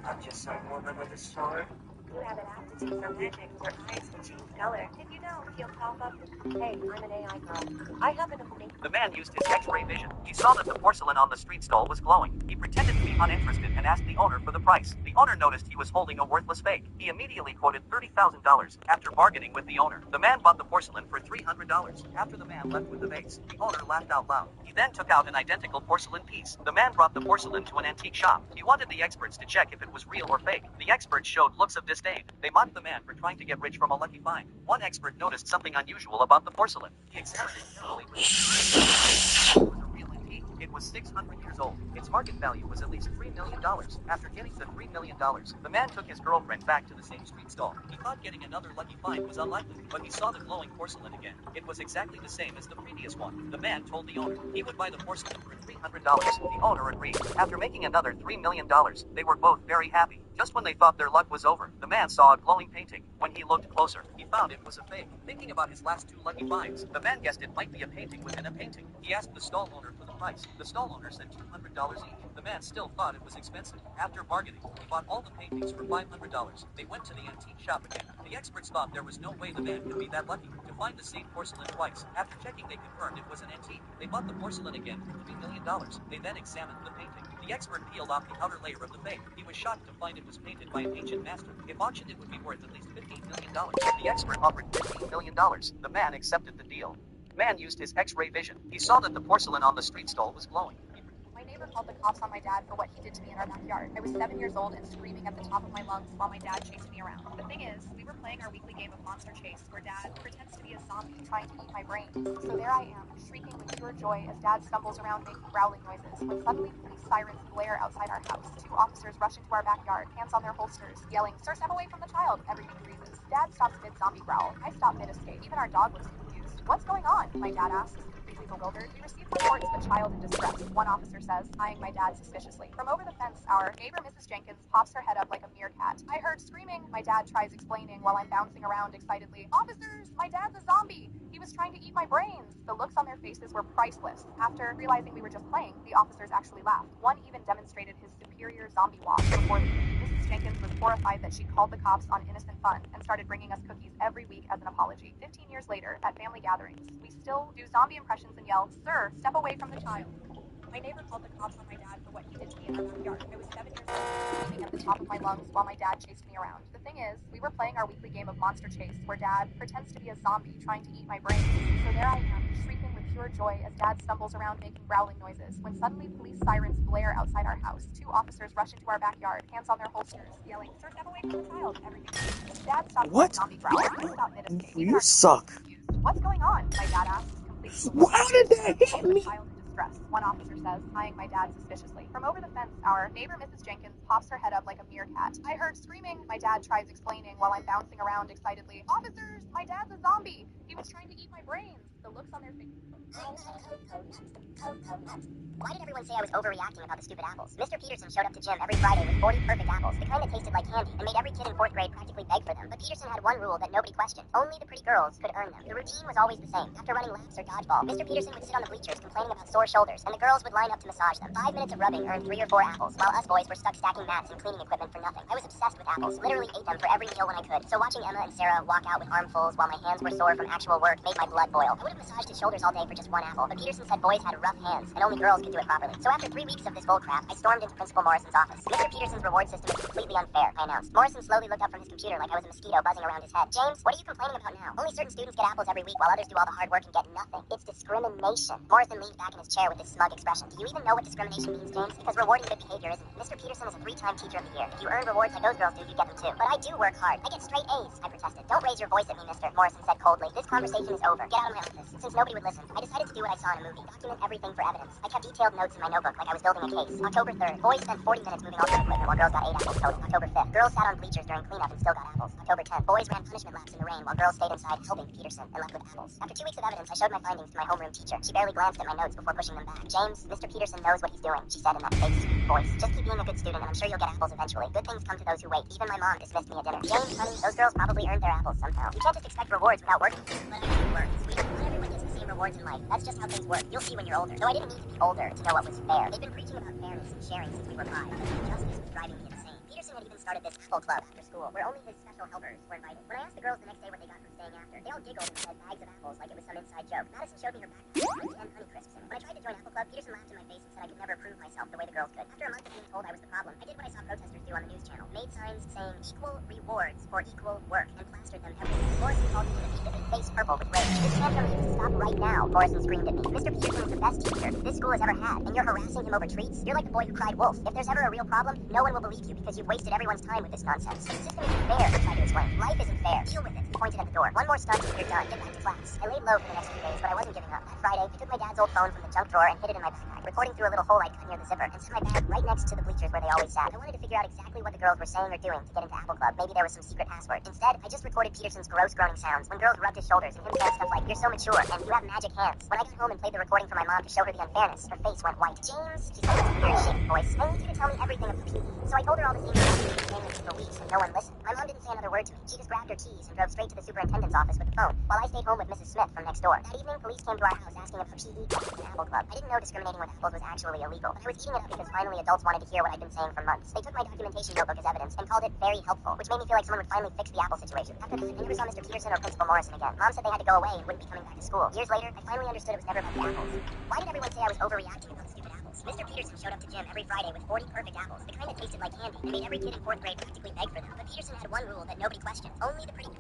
I'm just some woman with a sword. You have an aptitude for magic, your eyes will change color. If you don't, you'll pop up. Hey, I'm an AI girl. I have an amazing... The man used his X-ray vision. He saw that the porcelain on the street stall was glowing. He pretended to be uninterested and asked the owner for the price. The owner noticed he was holding a worthless fake. He immediately quoted $30,000. After bargaining with the owner, the man bought the porcelain for $300. After the man left with the vase, the owner laughed out loud. He then took out an identical porcelain piece. The man brought the porcelain to an antique shop. He wanted the experts to check if it was real or fake. The experts showed looks of disdain. They mocked the man for trying to get rich from a lucky find. One expert noticed something unusual about the porcelain. He examined it carefully. It was a real antique. It was 600 years old. Its market value was at least $3 million. After getting the $3 million, the man took his girlfriend back to the same street stall. He thought getting another lucky find was unlikely, but he saw the glowing porcelain again. It was exactly the same as the previous one. The man told the owner he would buy the porcelain for $300. The owner agreed. After making another $3 million, they were both very happy. Just when they thought their luck was over, the man saw a glowing painting. When he looked closer, he found it was a fake. Thinking about his last 2 lucky finds, the man guessed it might be a painting within a painting. He asked the stall owner for the price. The stall owner said $200 each. The man still thought it was expensive. After bargaining, he bought all the paintings for $500. They went to the antique shop again. The experts thought there was no way the man could be that lucky to find the same porcelain twice. After checking, they confirmed it was an antique. They bought the porcelain again for $3 million. They then examined the painting. The expert peeled off the outer layer of the fake. He was shocked to find it was painted by an ancient master. If auctioned, it would be worth at least $15 million. The expert offered $15 million. The man accepted the deal. The man used his X-ray vision. He saw that the porcelain on the street stall was glowing. My neighbor called the cops on my dad for what he did to me in our backyard. I was 7 years old and screaming at the top of my lungs while my dad chased me around. The thing is, we were playing our weekly game of Monster Chase, where dad pretends to be a zombie trying to eat my brain. So there I am, shrieking with pure joy as dad stumbles around making growling noises, when suddenly police sirens blare outside our house. 2 officers rush into our backyard, hands on their holsters, yelling, "Sir, step away from the child!" Everything freezes. Dad stops mid-zombie growl. I stop mid-escape. Even our dog looks confused. "What's going on?" my dad asks, completely bewildered. "We received reports of a child in distress," one officer says, eyeing my dad suspiciously. From over the fence, our neighbor, Mrs. Jenkins, pops her head up like a meerkat. "I heard screaming," my dad tries explaining while I'm bouncing around excitedly. "Officers, my dad's a zombie! He was trying to eat my brains!" The looks on their faces were priceless. After realizing we were just playing, the officers actually laughed. One even demonstrated his superior zombie walk before leaving. Mrs. Jenkins was horrified that she called the cops on innocent fun and started bringing us cookies every week as an apology. 15 years later, at family gatherings, we still do zombie impressions and yell, "Sir, step away from the child." My neighbor called the cops on my dad for what he did to me in our backyard. I was 7 years old, screaming at the top of my lungs while my dad chased me around. The thing is, we were playing our weekly game of Monster Chase, where dad pretends to be a zombie trying to eat my brain. So there I am, shrieking with pure joy as dad stumbles around making growling noises, when suddenly police sirens blare outside our house. 2 officers rush into our backyard, hands on their holsters, yelling, "Sir, step away from the child!" Everything freezes. Dad stops mid-zombie growl. I stop mid-escape. You suck. "What's going on?" my dad asks, completely. How did that hit me? Child in distress, one officer says, eyeing my dad suspiciously. From over the fence, our neighbor, Mrs. Jenkins, pops her head up like a meerkat. "I heard screaming," my dad tries explaining while I'm bouncing around excitedly. "Officers, my dad's a zombie! He was trying to eat my brains!" the looks on their faces. Why did everyone say I was overreacting about the stupid apples? Mr. Peterson showed up to gym every Friday with 40 perfect apples, the kind that tasted like candy, and made every kid in 4th grade practically beg for them. But Peterson had one rule that nobody questioned. Only the pretty girls could earn them. The routine was always the same. After running laps or dodgeball, Mr. Peterson would sit on the bleachers complaining about sore shoulders, and the girls would line up to massage them. 5 minutes of rubbing earned 3 or 4 apples, while us boys were stuck stacking mats and cleaning equipment for nothing. I was obsessed with apples, literally ate them for every meal when I could. So watching Emma and Sarah walk out with armfuls while my hands were sore from actual work made my blood boil. I would have massaged his shoulders all day for just 1 apple, but Peterson said boys had rough hands, and only girls could do it properly. So after 3 weeks of this bullcrap, I stormed into Principal Morrison's office. Mr. Peterson's reward system is completely unfair, I announced. Morrison slowly looked up from his computer like I was a mosquito buzzing around his head. James, what are you complaining about now? Only certain students get apples every week while others do all the hard work and get nothing. It's discrimination. Morrison leaned back in his chair with this smug expression. Do you even know what discrimination means, James? Because rewarding good behavior, isn't it? Mr. Peterson is a 3-time teacher of the year. If you earn rewards like those girls do, you get them too. But I do work hard. I get straight A's, I protested. Don't raise your voice at me, mister, Morrison said coldly. This conversation is over. Get out of my office. Since nobody would listen, I decided to do what I saw in a movie. Document everything for evidence. I kept detailed notes in my notebook like I was building a case. October 3rd, boys spent 40 minutes moving all the equipment while girls got 8 apples total. October 5th, girls sat on bleachers during cleanup and still got apples. October 10th, boys ran punishment laps in the rain while girls stayed inside helping Peterson and left with apples. After 2 weeks of evidence, I showed my findings to my homeroom teacher. She barely glanced at my notes before pushing them back. James, Mr. Peterson knows what he's doing, she said in that fake sweet voice. Just keep being a good student and I'm sure you'll get apples eventually. Good things come to those who wait. Even my mom dismissed me at dinner. James, honey, those girls probably earned their apples somehow. You can't just expect rewards without working. But I know it works. Not everyone gets the same rewards in life. That's just how things work. You'll see when you're older. Though I didn't need to be older to know what was fair. They've been preaching about fairness and sharing since we were 5. Justice was driving me insane. Peterson had even started this apple club after school, where only his special helpers were invited. When I asked the girls the next day what they got from staying after, they all giggled and said bags of apples like it was some inside joke. Madison showed me her backpack and Honey Crisps in it. When I tried to join Apple Club, Peterson laughed in my face and said I could never prove myself the way the girls could. After a month of being told I was the problem, I did what I saw protesters do on the news channel. Made signs saying equal rewards for equal work and plastered them everywhere. Morrison called me a vivid face purple with rage. This tantrum needs to stop right now, Morrison screamed at me. Mr. Peterson is the best teacher this school has ever had, and you're harassing him over treats? You're like the boy who cried wolf. If there's ever a real problem, no one will believe you because you've wasted everyone's time with this nonsense. The system isn't fair, I tried to explain. Life isn't fair. Deal with it. He pointed at the door. One more stunt and you're done. Get back to class. I laid low for the next few days, but I wasn't giving up. That Friday, I took my dad's old phone from the junk drawer and hid it in my backpack, recording through a little hole I'd cut near the zipper, and set my bag right next to the bleachers where they always sat. I wanted to figure out exactly what the girls were saying or doing to get into Apple Club. Maybe there was some secret password. Instead, I just recorded Peterson's gross groaning sounds when girls rubbed his shoulders and him saying stuff like, "You're so mature," and "You have magic hands." When I got home and played the recording for my mom to show her the unfairness, her face went white. James, she said with a weird shaky voice, I need you to tell me everything about PE. So I told her all the things about PE for weeks and no one listened. My mom didn't say another word to me. She just grabbed her keys and drove straight to the superintendent's office with the phone, while I stayed home with Mrs. Smith from next door. That evening, police came to our house asking about PE class and Apple Club. I didn't know discriminating with apples was actually illegal, but I was eating it up because finally adults wanted to hear what I'd been saying for months. They took my documentation notebook as evidence and called it very helpful, which made me feel like someone would finally fix the apple situation. After that, I never saw Mr. Peterson or Principal Morrison again. Mom said they had to go away and wouldn't be coming back to school. Years later, I finally understood it was never about the apples. Why did everyone say I was overreacting about the stupid apples? Mr. Peterson showed up to gym every Friday with 40 perfect apples, the kind that tasted like candy, and made every kid in 4th grade practically beg for them. But Peterson had one rule that nobody questioned. Only the pretty...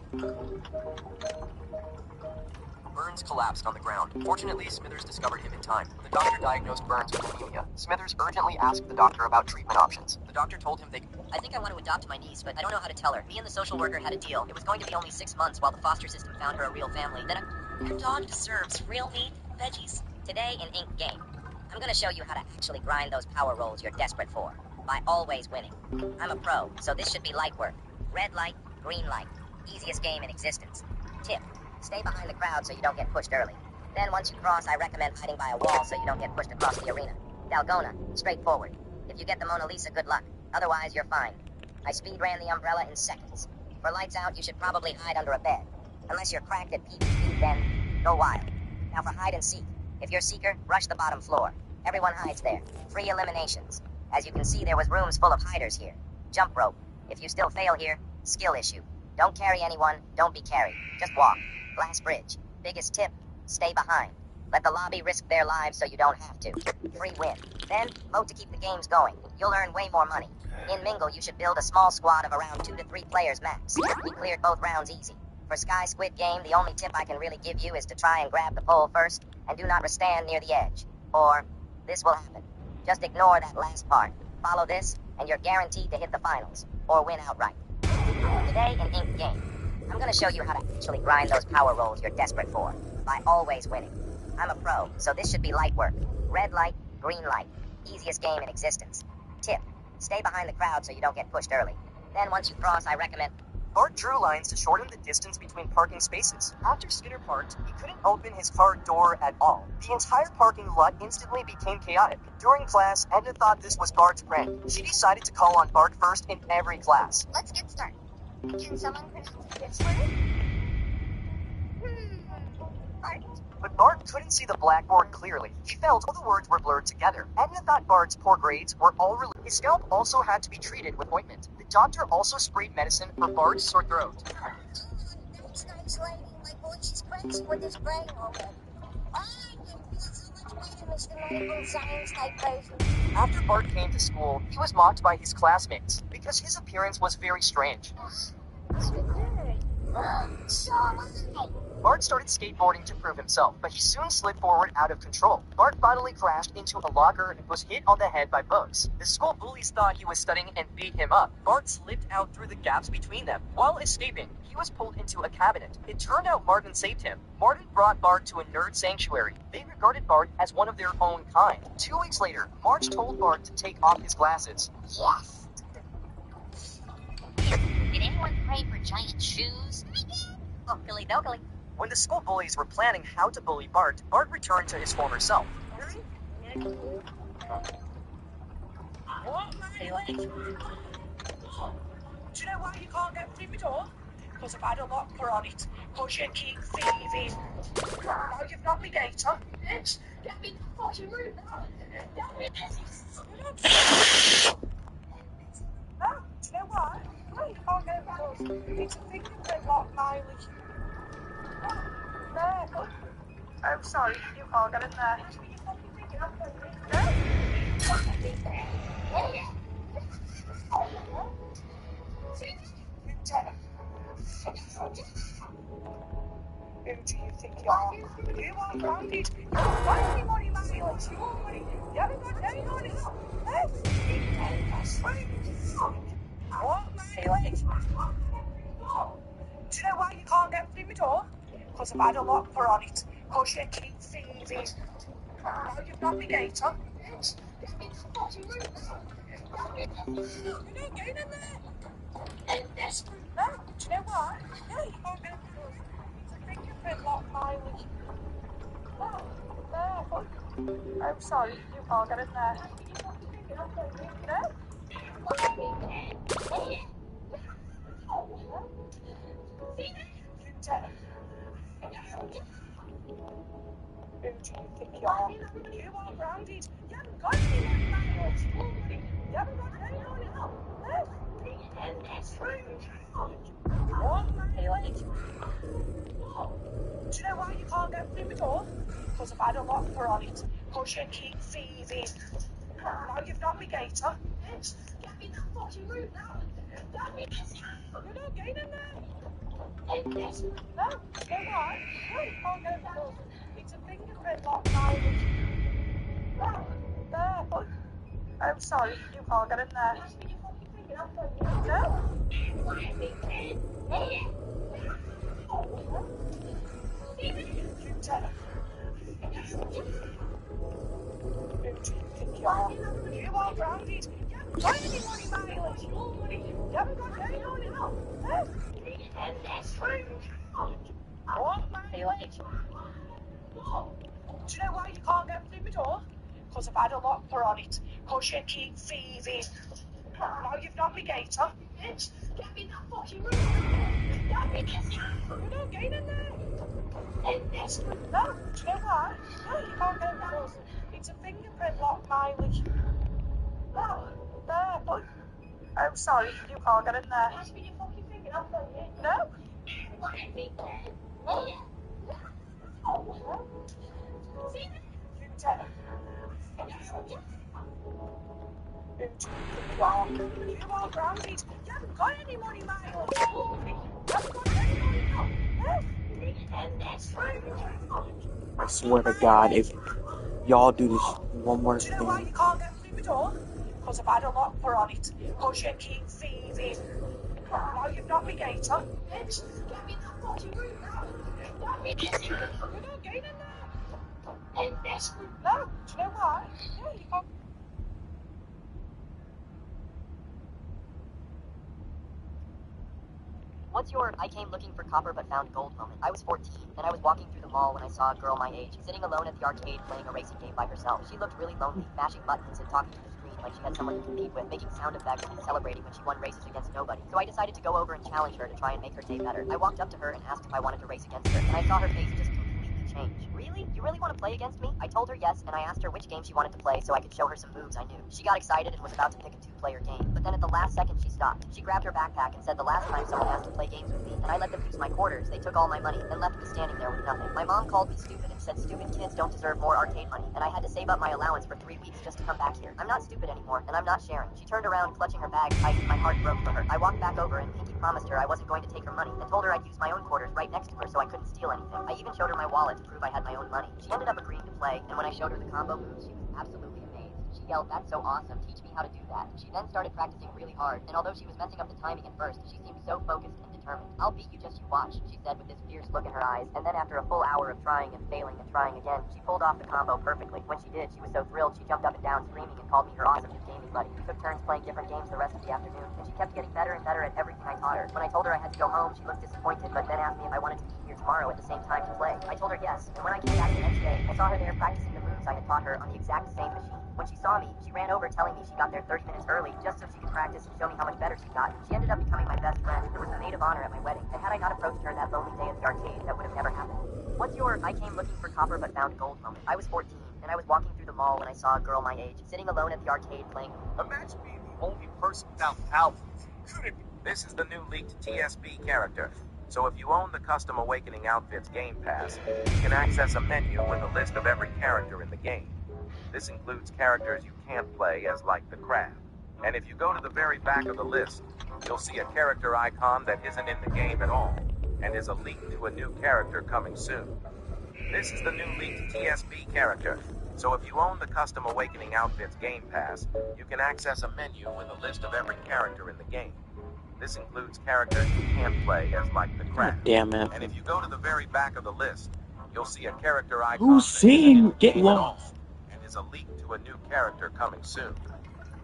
Burns collapsed on the ground. Fortunately, Smithers discovered him in time. The doctor diagnosed Burns with anemia. Smithers urgently asked the doctor about treatment options. The doctor told him I think I want to adopt my niece, but I don't know how to tell her. Me and the social worker had a deal. It was going to be only 6 months while the foster system found her a real family. Then Your dog deserves real meat, veggies. Today in Ink Game, I'm going to show you how to actually grind those power rolls you're desperate for, by always winning. I'm a pro, so this should be light work. Red light, green light. Easiest game in existence. Tip: stay behind the crowd so you don't get pushed early. Then once you cross, I recommend hiding by a wall so you don't get pushed across the arena. Dalgona, straightforward. If you get the Mona Lisa, good luck. Otherwise, you're fine. I speed ran the umbrella in seconds. For lights out, you should probably hide under a bed. Unless you're cracked at PvP, then go wild. Now for hide and seek. If you're seeker, rush the bottom floor. Everyone hides there. 3 eliminations. As you can see, there was rooms full of hiders here. Jump rope. If you still fail here, skill issue. Don't carry anyone, don't be carried. Just walk. Glass bridge. Biggest tip: stay behind. Let the lobby risk their lives so you don't have to. Free win. Then, vote to keep the games going. You'll earn way more money. In Mingle, you should build a small squad of around 2 to 3 players max. We cleared both rounds easy. For Sky Squid Game, the only tip I can really give you is to try and grab the pole first, and do not stand near the edge. Or, this will happen. Just ignore that last part. Follow this, and you're guaranteed to hit the finals, or win outright. Today in Ink Game, I'm going to show you how to actually grind those power rolls you're desperate for, by always winning. I'm a pro, so this should be light work. Red light, green light. Easiest game in existence. Tip: stay behind the crowd so you don't get pushed early. Then once you cross, I recommend Bart drew lines to shorten the distance between parking spaces. After Skinner parked, he couldn't open his car door at all. The entire parking lot instantly became chaotic. During class, Edna thought this was Bart's prank. She decided to call on Bart first in every class. Let's get started. Can someone pronounce this word? Bart. But Bart couldn't see the blackboard clearly. He felt all the words were blurred together. Edna thought Bart's poor grades were all related. His scalp also had to be treated with ointment. The doctor also sprayed medicine for Bart's sore throat. That's nice lady. My voice is crazy with this brain already. I can feel so much better, Mr. Medical Science type person. After Bart came to school, he was mocked by his classmates because his appearance was very strange. So Bart started skateboarding to prove himself, but he soon slid forward out of control. Bart finally crashed into a locker and was hit on the head by bugs. The school bullies thought he was studying and beat him up. Bart slipped out through the gaps between them. While escaping, he was pulled into a cabinet. It turned out Martin saved him. Martin brought Bart to a nerd sanctuary. They regarded Bart as one of their own kind. 2 weeks later, Marge told Bart to take off his glasses. yes. Did anyone pray for giant shoes? Oh, Billy Dokley. When the school bullies were planning how to bully Bart, Bart returned to his former self. What, my leg? Do you know why you can't get through my door? Because I've had a locker on it. Because you keep thieving. Now you've knocked my gate on. Bitch, get me the fucking room now. Get me No, do you know why? No, you can't get through. It's a fingerprint lock, Miley. There, but I'm sorry, you can't get in there. No? Who do you think you are? You are grounded. You haven't got any money, Miles. You haven't got any money. What, Miles? Do you know why you can't get through my door? Because I've had a locker on it. Because you keep thieving. Now you've got my gate on. Get me the fucking room. You're not getting in there. In this room. No, do you know why? No, you can't get in there. It's a fingerprint lock, Miley. No, there, but I'm sorry, you can't get in there. No? Who do you think you are? You are grounded. You haven't got any money, Miles. You haven't got any money. No. What, Miles? Do you know why you can't get through my door? Because I've had a locker on it. Because you keep thieving. Now you've got my gate on. Get me the fucking room now. You're not getting in there. No, do you know why? No, you can't get in the door. It's a fingerprint lock, Miley. No, there, but I'm sorry, you can't get in there. No? You tell her. Who do you think you are? You are grounded. You haven't got any money, Miles. You haven't got any money. No. What, Miles? Do you know why you can't get through my door? Because I've had a locker on it. Because you keep thieving. Now you've knocked my gate on. Get me the fucking room. You're not getting in there. No, do you know why? No, you can't get in the door. It's a fingerprint lock, Miley. No, there, but I'm sorry, you can't get in there. No? You tell her. Who do you think you are? You are grounded. You haven't got any money, Miles. You haven't got any money. No. I swear to God, if y'all do this one more Do you know why thing, you can't get through the door? Because I've had a locker on it. Because you keep thieving. Now you've knocked my gate on. Get me the fucking room now. You're not getting in there. No, do you know why? No, you can't. What's your I came looking for copper but found gold moment? I was 14, and I was walking through the mall when I saw a girl my age sitting alone at the arcade playing a racing game by herself. She looked really lonely, mashing buttons and talking to the screen like she had someone to compete with, making sound effects and celebrating when she won races against nobody. So I decided to go over and challenge her to try and make her day better. I walked up to her and asked if I wanted to race against her, and I saw her face just completely change. Really? You really want to play against me? I told her yes, and I asked her which game she wanted to play so I could show her some moves I knew. She got excited and was about to pick a two-player game, but then at the last second she stopped. She grabbed her backpack and said the last time someone asked to play games with me, and I let them use my quarters, they took all my money and left me standing there with nothing. My mom called me stupid and said stupid kids don't deserve more arcade money, and I had to save up my allowance for 3 weeks just to come back here. I'm not stupid anymore, and I'm not sharing. She turned around, clutching her bag tight, and my heart broke for her. I walked back over and Pinky promised her I wasn't going to take her money, and told her I'd use my own quarters right next to her so I couldn't steal anything. I even showed her my wallet to prove I had my own money. She ended up agreeing to play, and when I showed her the combo moves, she was absolutely amazed. She yelled, "That's so awesome, teach me how to do that." She then started practicing really hard, and although she was messing up the timing at first, she seemed so focused and determined. "I'll beat you, just you watch," she said with this fierce look in her eyes, and then after a full hour of trying and failing and trying again, she pulled off the combo perfectly. When she did, she was so thrilled she jumped up and down screaming and called me her awesome new gaming buddy. We took turns playing different games the rest of the afternoon, and she kept getting better and better at everything I taught her. When I told her I had to go home, she looked disappointed, but then asked me if I wanted to meet here tomorrow at the same time to play. I told her yes, and when I came back the next day, I saw her there practicing the moves I had taught her on the exact same machine. When she saw me, she ran over telling me she got there 30 minutes early just so she could practice and show me how much better she got. She ended up becoming my best friend and was the maid of honor at my wedding, and had I not approached her that lonely day at the arcade, that would have never happened. What's your I came looking for copper but found gold moment? I was 14, and I was walking through the mall when I saw a girl my age sitting alone at the arcade playing. Imagine being the only person without thousands. Couldn't be. This is the new leaked TSB character. So if you own the Custom Awakening Outfits Game Pass, you can access a menu with a list of every character in the game. This includes characters you can't play as like the crab. And if you go to the very back of the list, you'll see a character icon that isn't in the game at all, and is a leak to a new character coming soon. This is the new leaked TSB character. So if you own the Custom Awakening Outfits Game Pass, you can access a menu with a list of every character in the game. This includes characters you can't play as like the crab. Damn it. And if you go to the very back of the list, you'll see a character icon Who's that isn't in singing? the Get game at all, lost. and is a leak to a new character coming soon.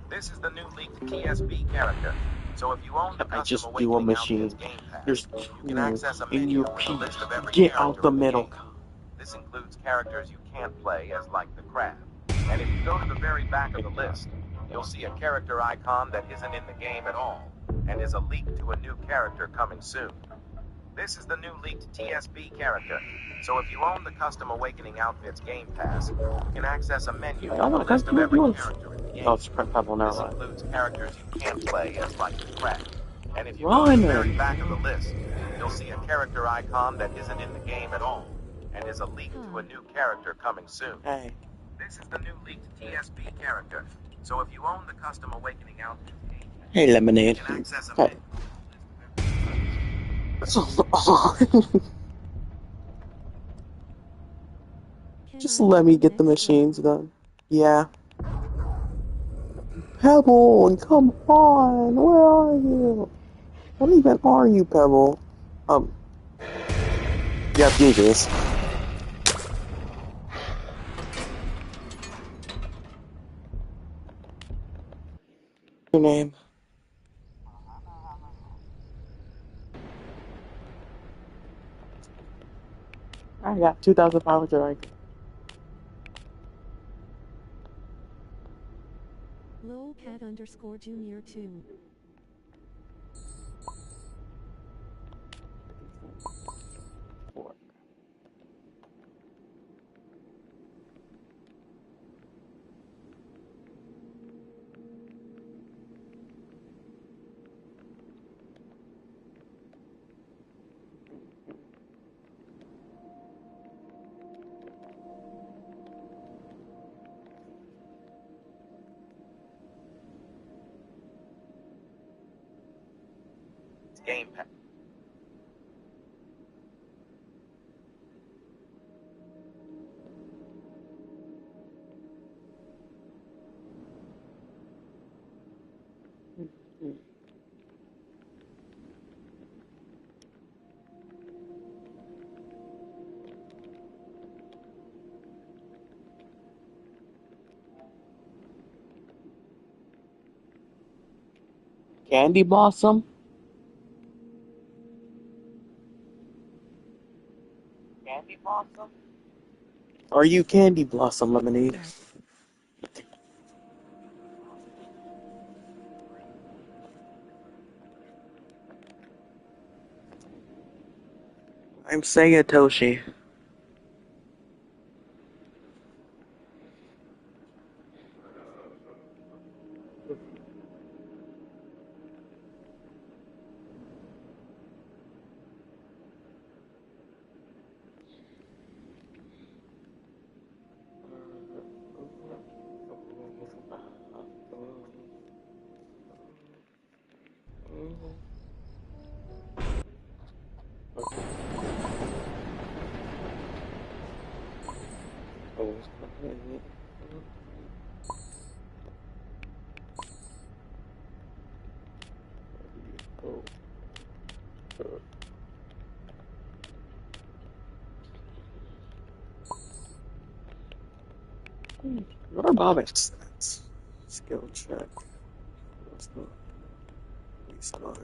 This is the new leaked TSB character. So if you own the I Custom just do a Awakening machine. Outfits Game Pass, There's you can two access a in menu your with a list of every Get character out the in middle. game. This includes characters you can't play as like the crab. And if you go to the very back of the list, you'll see a character icon that isn't in the game at all, and is a leak to a new character coming soon. This is the new leaked TSB character. So if you own the Custom Awakening Outfits Game Pass, you can access a menu with a list of every character in the game. Oh, it's Pebble, never This mind. includes characters you can't play as like the crab. And if you go to the very back of the list, you'll see a character icon that isn't in the game at all, and is a leak to a new character coming soon. Hey. This is the new leaked TSB character. So if you own the Custom Awakening Outfits game, Hey, Lemonade. you can access a Hey. Just let me get the machines done. Yeah. Pebble, come on. Where are you? What even are you, Pebble? Yeah, Jesus. Your name? I got 2,500 like. Lolcat_Junior 2. Game Pass. Candy Blossom? Are you Candy Blossom Lemonade? I'm Seiya Toshi. What are Bobbitt's stats? Skill check. What's the restart?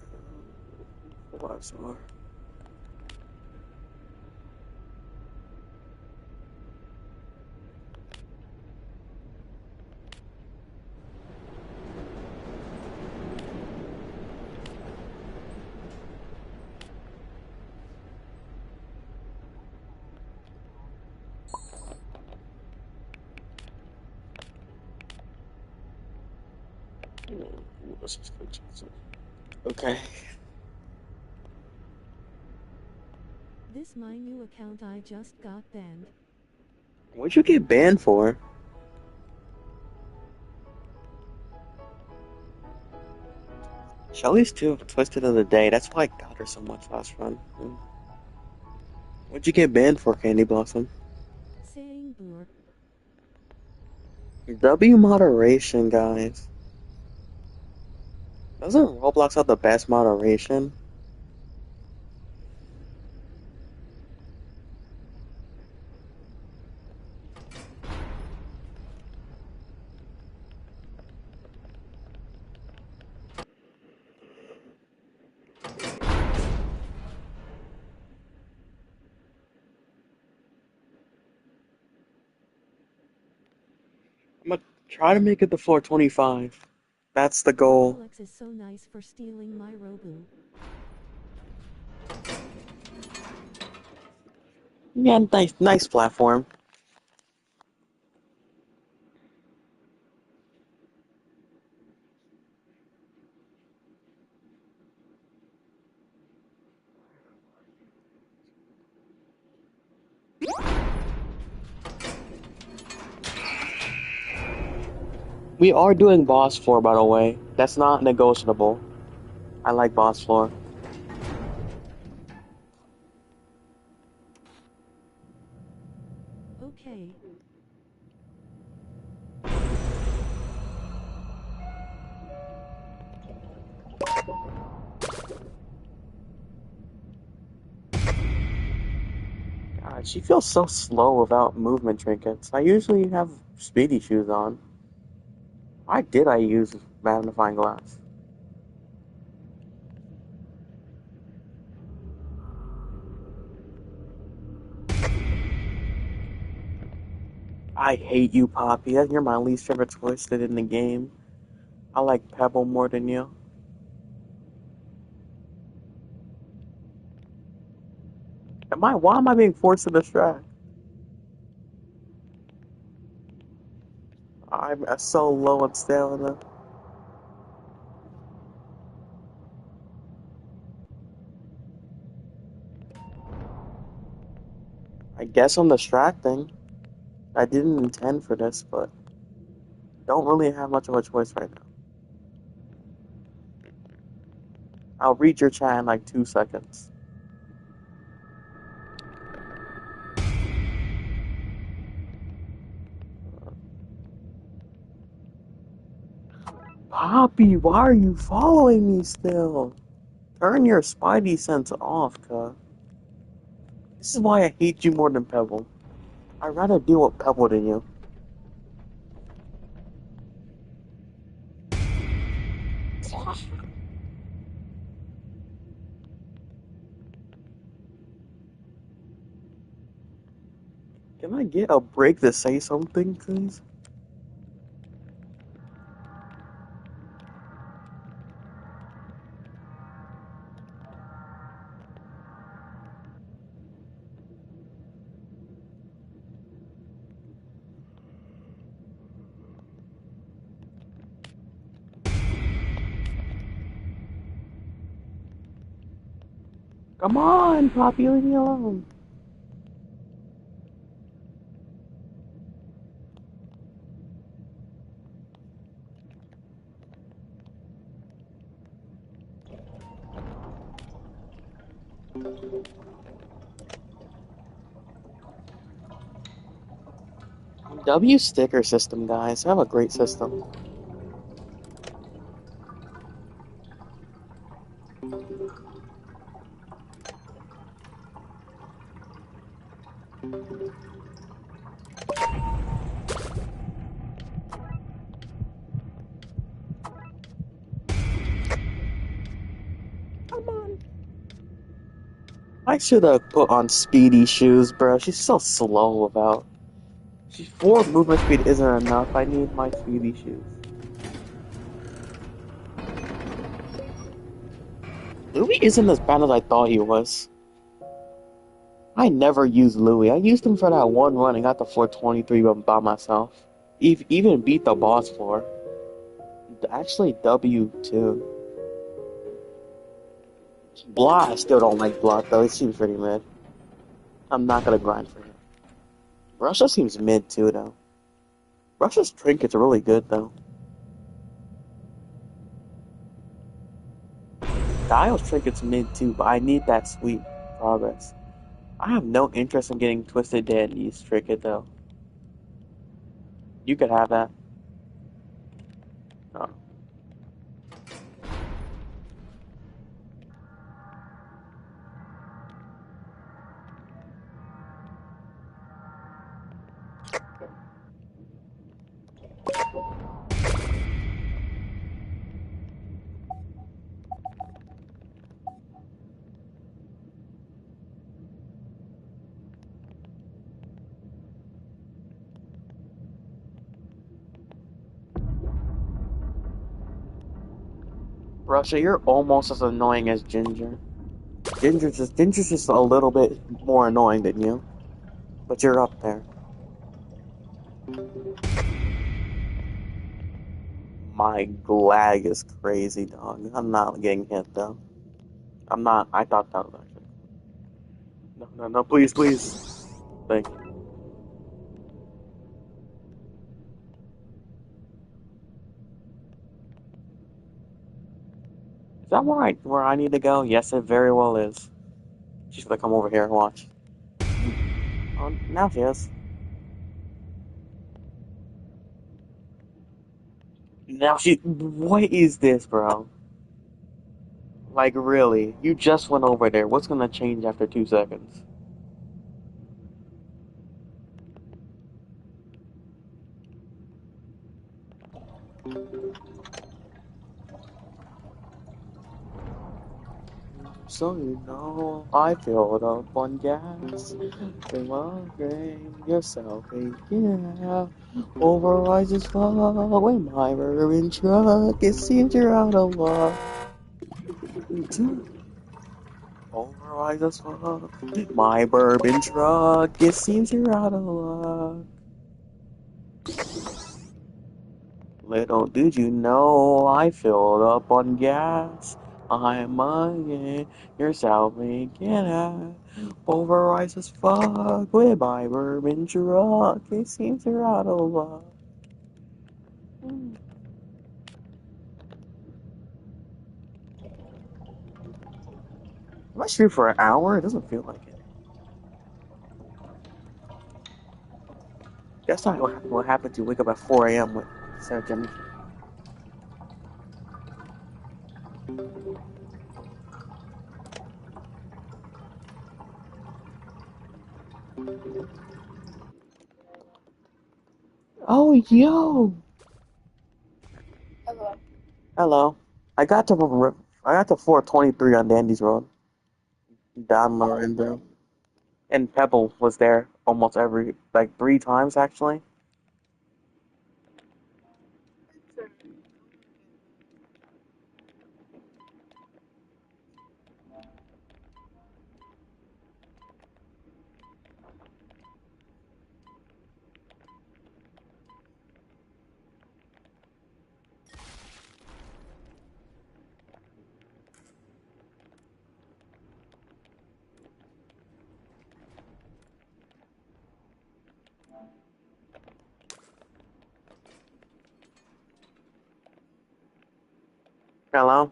5-star. Okay. This my new account I just got banned. What'd you get banned for? Shelly's too twisted of the day. That's why I got her so much last run. What'd you get banned for, Candy Blossom? Saying boor. W moderation, guys. Doesn't Roblox have the best moderation? I'm gonna try to make it to floor 25. That's the goal. Alex is so nice for stealing my Robu. Yeah, nice platform. We are doing boss floor, by the way. That's not negotiable. I like boss floor. Okay. God, she feels so slow without movement trinkets. I usually have speedy shoes on. Why did I use magnifying glass? I hate you, Poppy. You're my least favorite twisted in the game. I like Pebble more than you. Why am I being forced to distract? I'm so low on stamina. I guess I'm distracting. I didn't intend for this, but don't really have much of a choice right now. I'll read your chat in like 2 seconds. Poppy, why are you following me still? Turn your spidey sense off, cuh. This is why I hate you more than Pebble. I'd rather deal with Pebble than you. Can I get a break to say something, please? Come on, Poppy, leave me alone. W sticker system, guys. I have a great system. Come on. I should have put on Speedy shoes, bro. She's so slow about. 4 movement speed isn't enough. I need my Speedy shoes. Louis isn't as bad as I thought he was. I never used Louis. I used him for that one run and got the 423 by myself. Even beat the boss for. Actually, W too. Blah, I still don't like Blah though. It seems pretty mid. I'm not gonna grind for him. Russia seems mid too though. Russia's trinkets are really good though. Dial's trinket's mid too, but I need that sweet progress. I have no interest in getting Twisted Dandy's trinket though. You could have that. Oh. Russia, you're almost as annoying as Ginger. Ginger's just a little bit more annoying than you. But you're up there. My lag is crazy, dog. I'm not getting hit though. I'm not. I thought that was actually. No, please. Thank you. Is that where I need to go? Yes, it very well is. She's gonna come over here and watch. Oh, now she is. Now she. What is this, bro? Like, really? You just went over there. What's gonna change after 2 seconds? So you know, I filled up on gas. Democrating yourself, yeah. Overrise as fuck when my bourbon truck. It seems you're out of luck. Overrise as fuck. My bourbon truck. It seems you're out of luck. Little did you know, I filled up on gas. I'm mugging yourself, making it. Overrise as fuck with my bourbon truck. It seems you're out of luck. Am I streaming for an hour? It doesn't feel like it. That's not what happened to wake up at 4 a.m. with Sarah Jennifer. Oh, yo! Hello. Hello. I got to 423 on Dandy's Road. Don Lorenzo. And Pebble was there almost like 3 times actually. Hello?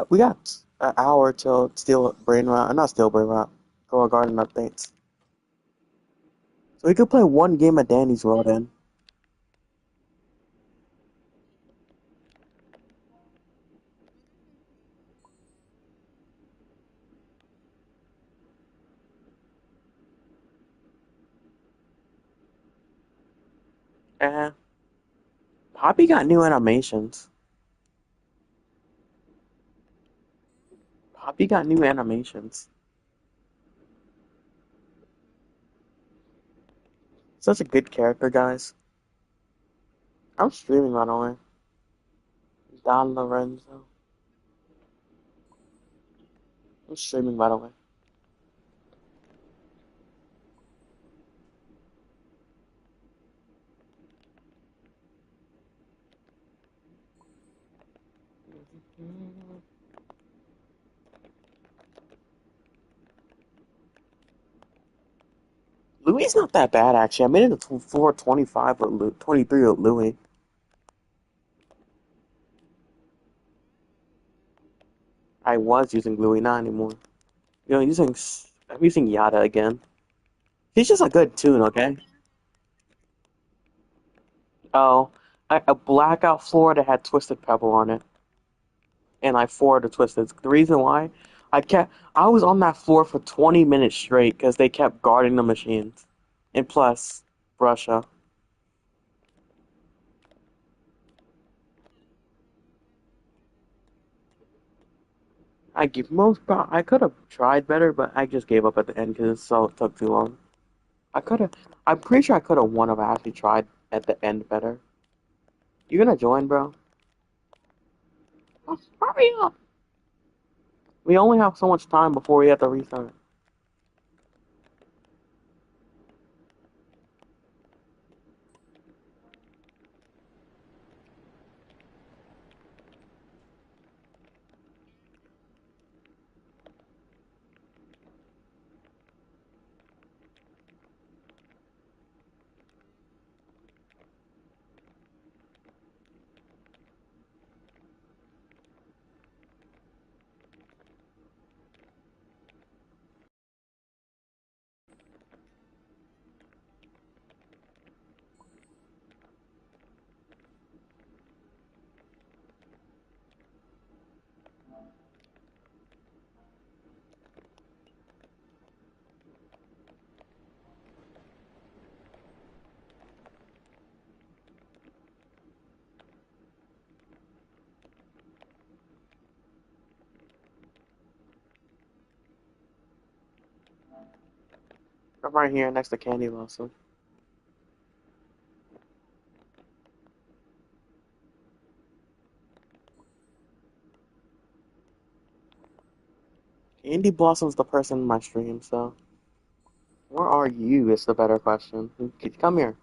We got an hour till steal brain rot. Not steal brain rot. Go garden updates. So we could play one game of Danny's World in. Poppy got new animations. Poppy got new animations. Such a good character, guys. I'm streaming, by the way. Don Lorenzo. I'm streaming, by the way. Louis not that bad, actually. I made it to 425 with 23 with Louis. I was using Louis, not anymore. You know, I'm using Yada again. He's just a good tune, okay? Oh, a blackout floor that had Twisted Pebble on it. And like 4 of the Twisteds. The reason why, I was on that floor for 20 minutes straight because they kept guarding the machines. And plus, Russia. I could have tried better, but I just gave up at the end because it took too long. I'm pretty sure I could have won if I actually tried at the end better. You gonna join, bro? Oh, hurry up! We only have so much time before we have to restart. I'm right here next to Candy Blossom. Candy Blossom's the person in my stream, so. Where are you is the better question. Come here.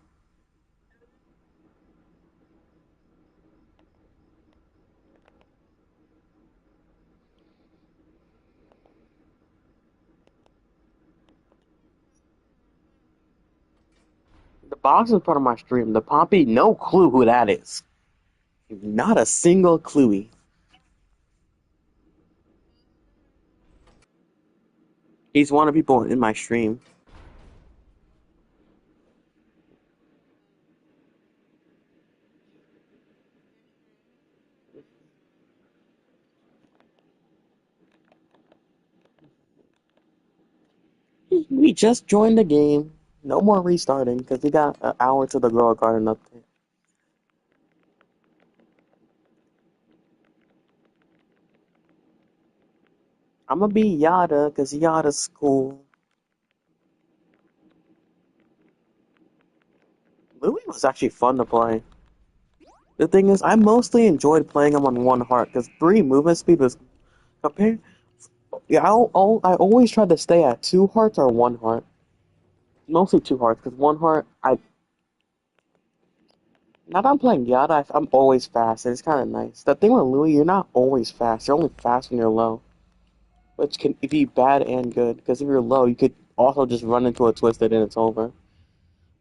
The box is part of my stream. The Poppy, no clue who that is. Not a single cluey. He's one of the people in my stream. We just joined the game. No more restarting because we got an hour to the Grow a Garden update. I'm gonna be Yada because Yada's cool. Louis was actually fun to play. The thing is, I mostly enjoyed playing him on one heart because 3 movement speed was compared. Yeah, I always tried to stay at 2 hearts or 1 heart. Mostly 2 hearts because 1 heart, now that I'm playing Yada, I'm always fast and it's kind of nice. The thing with Louis, you're not always fast. You're only fast when you're low, which can be bad and good because if you're low, you could also just run into a twisted and it's over.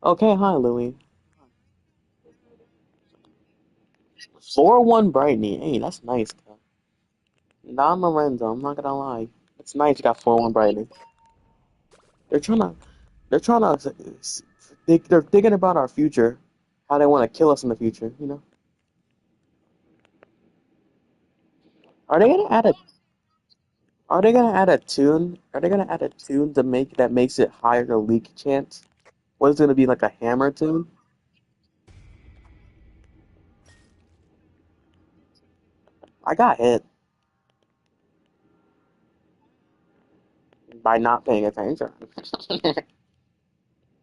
Okay, hi Louis. 4-1 Brightney. Hey, that's nice. Don Lorenzo, I'm not gonna lie. It's nice you got 4-1 Brightney. They're trying to, they're trying to, they're thinking about our future, how they want to kill us in the future. You know? Are they gonna add a, are they gonna add a tune? Are they gonna add a tune to make that makes it higher leak chance? What is it gonna be like a hammer tune? I got hit by not paying attention.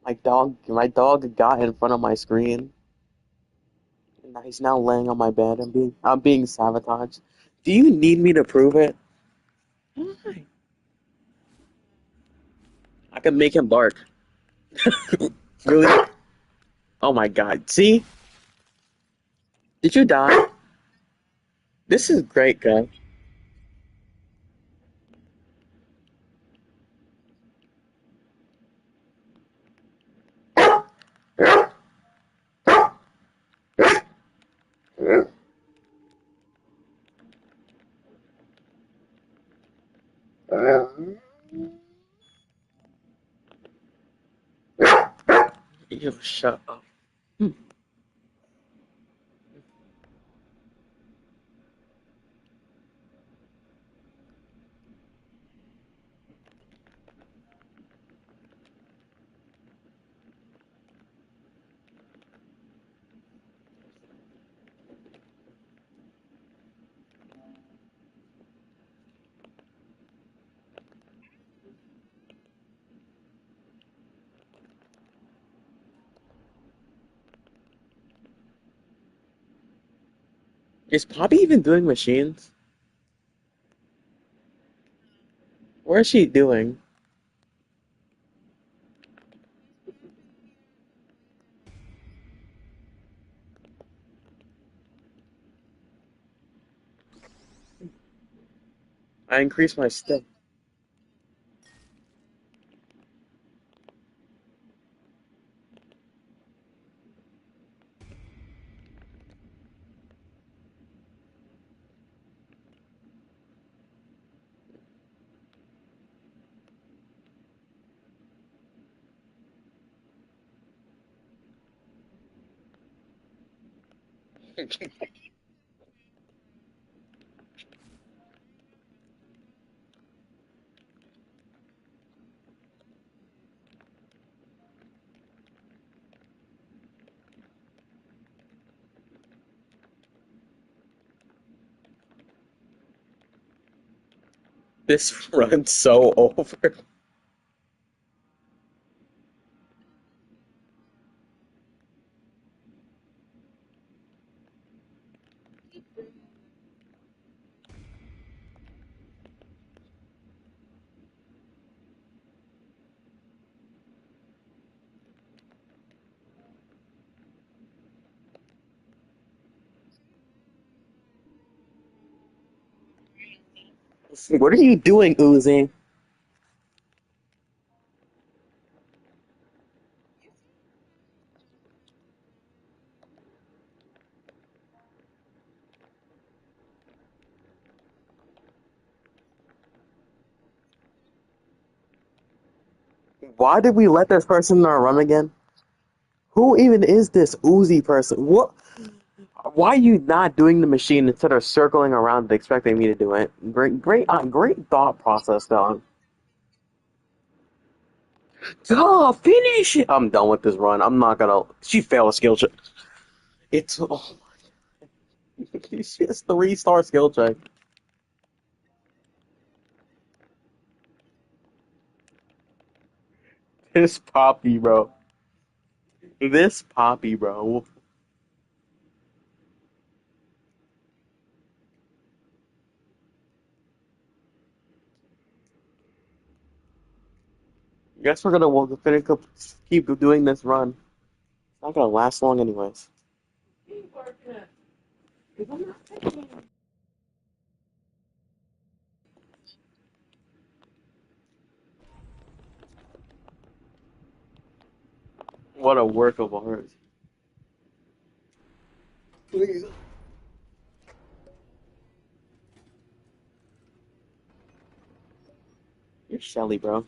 My dog got in front of my screen. And he's now laying on my bed. I'm being sabotaged. Do you need me to prove it? Why? I can make him bark. Really? Oh my god. See? Did you die? This is great, guy. You shut up. Is Poppy even doing machines? What is she doing? I increased my step. This runs so over. What are you doing, Uzi? Why did we let this person run again? Who even is this Uzi person? What? Why are you not doing the machine instead of circling around and expecting me to do it? Great thought process, dog. Oh, finish it! I'm done with this run. I'm not gonna. She failed a skill check. It's. Oh, she has 3-star skill check. This Poppy, bro. This Poppy, bro. Guess we're gonna finish up, keep doing this run. It's not gonna last long, anyways. What a work of art. Please. You're Shelly, bro.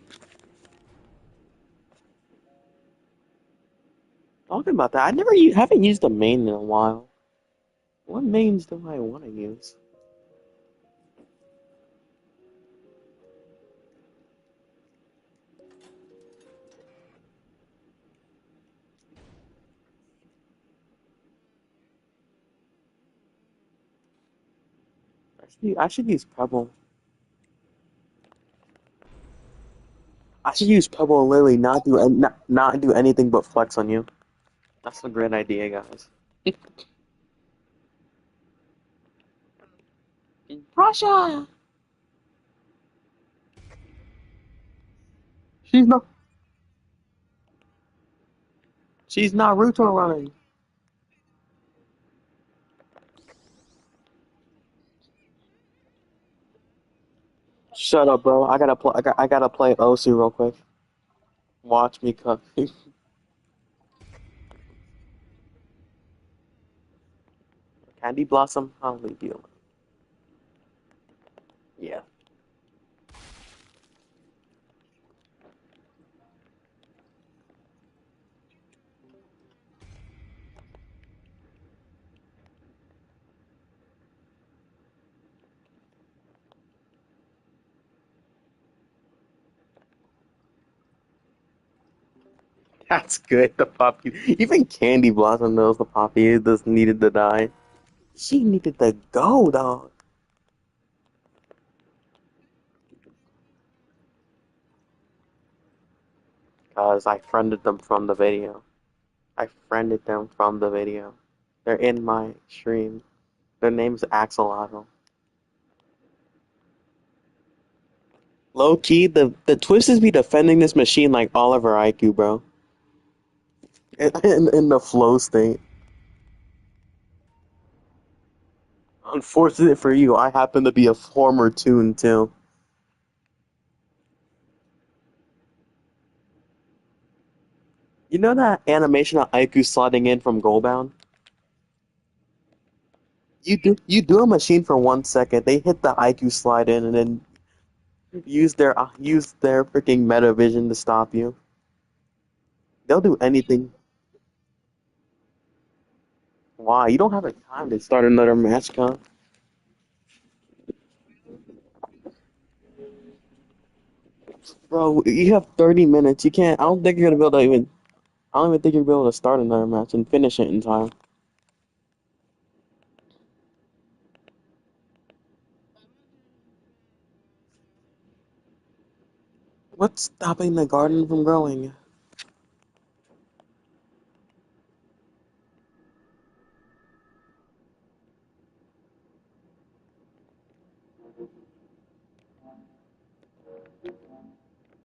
Talking about that, I never haven't used a main in a while. What mains do I want to use? I should use Pebble. I should use Pebble and Lily, not do anything but flex on you. That's a great idea, guys. Russia! She's not. She's Naruto running. Shut up, bro. I gotta play Osu real quick. Watch me cook. Candy Blossom, I'll leave you alone. Yeah. That's good. The Poppy. Even Candy Blossom knows the Poppy just needed to die. She needed to go, dog. Cause I friended them from the video. I friended them from the video. They're in my stream. Their name's Axolotl. Low key, the twist is be defending this machine like Oliver IQ, bro. In the flow state. Unfortunate for you, I happen to be a former Toon too. You know that animation of IQ sliding in from Goalbound? You do a machine for 1 second, they hit the IQ slide in and then use their freaking meta vision to stop you. They'll do anything. Why? You don't have the time to start another match, con. Bro, you have 30 minutes. You can't. I don't think you're gonna be able to even. I don't even think you'll be able to start another match and finish it in time. What's stopping the garden from growing?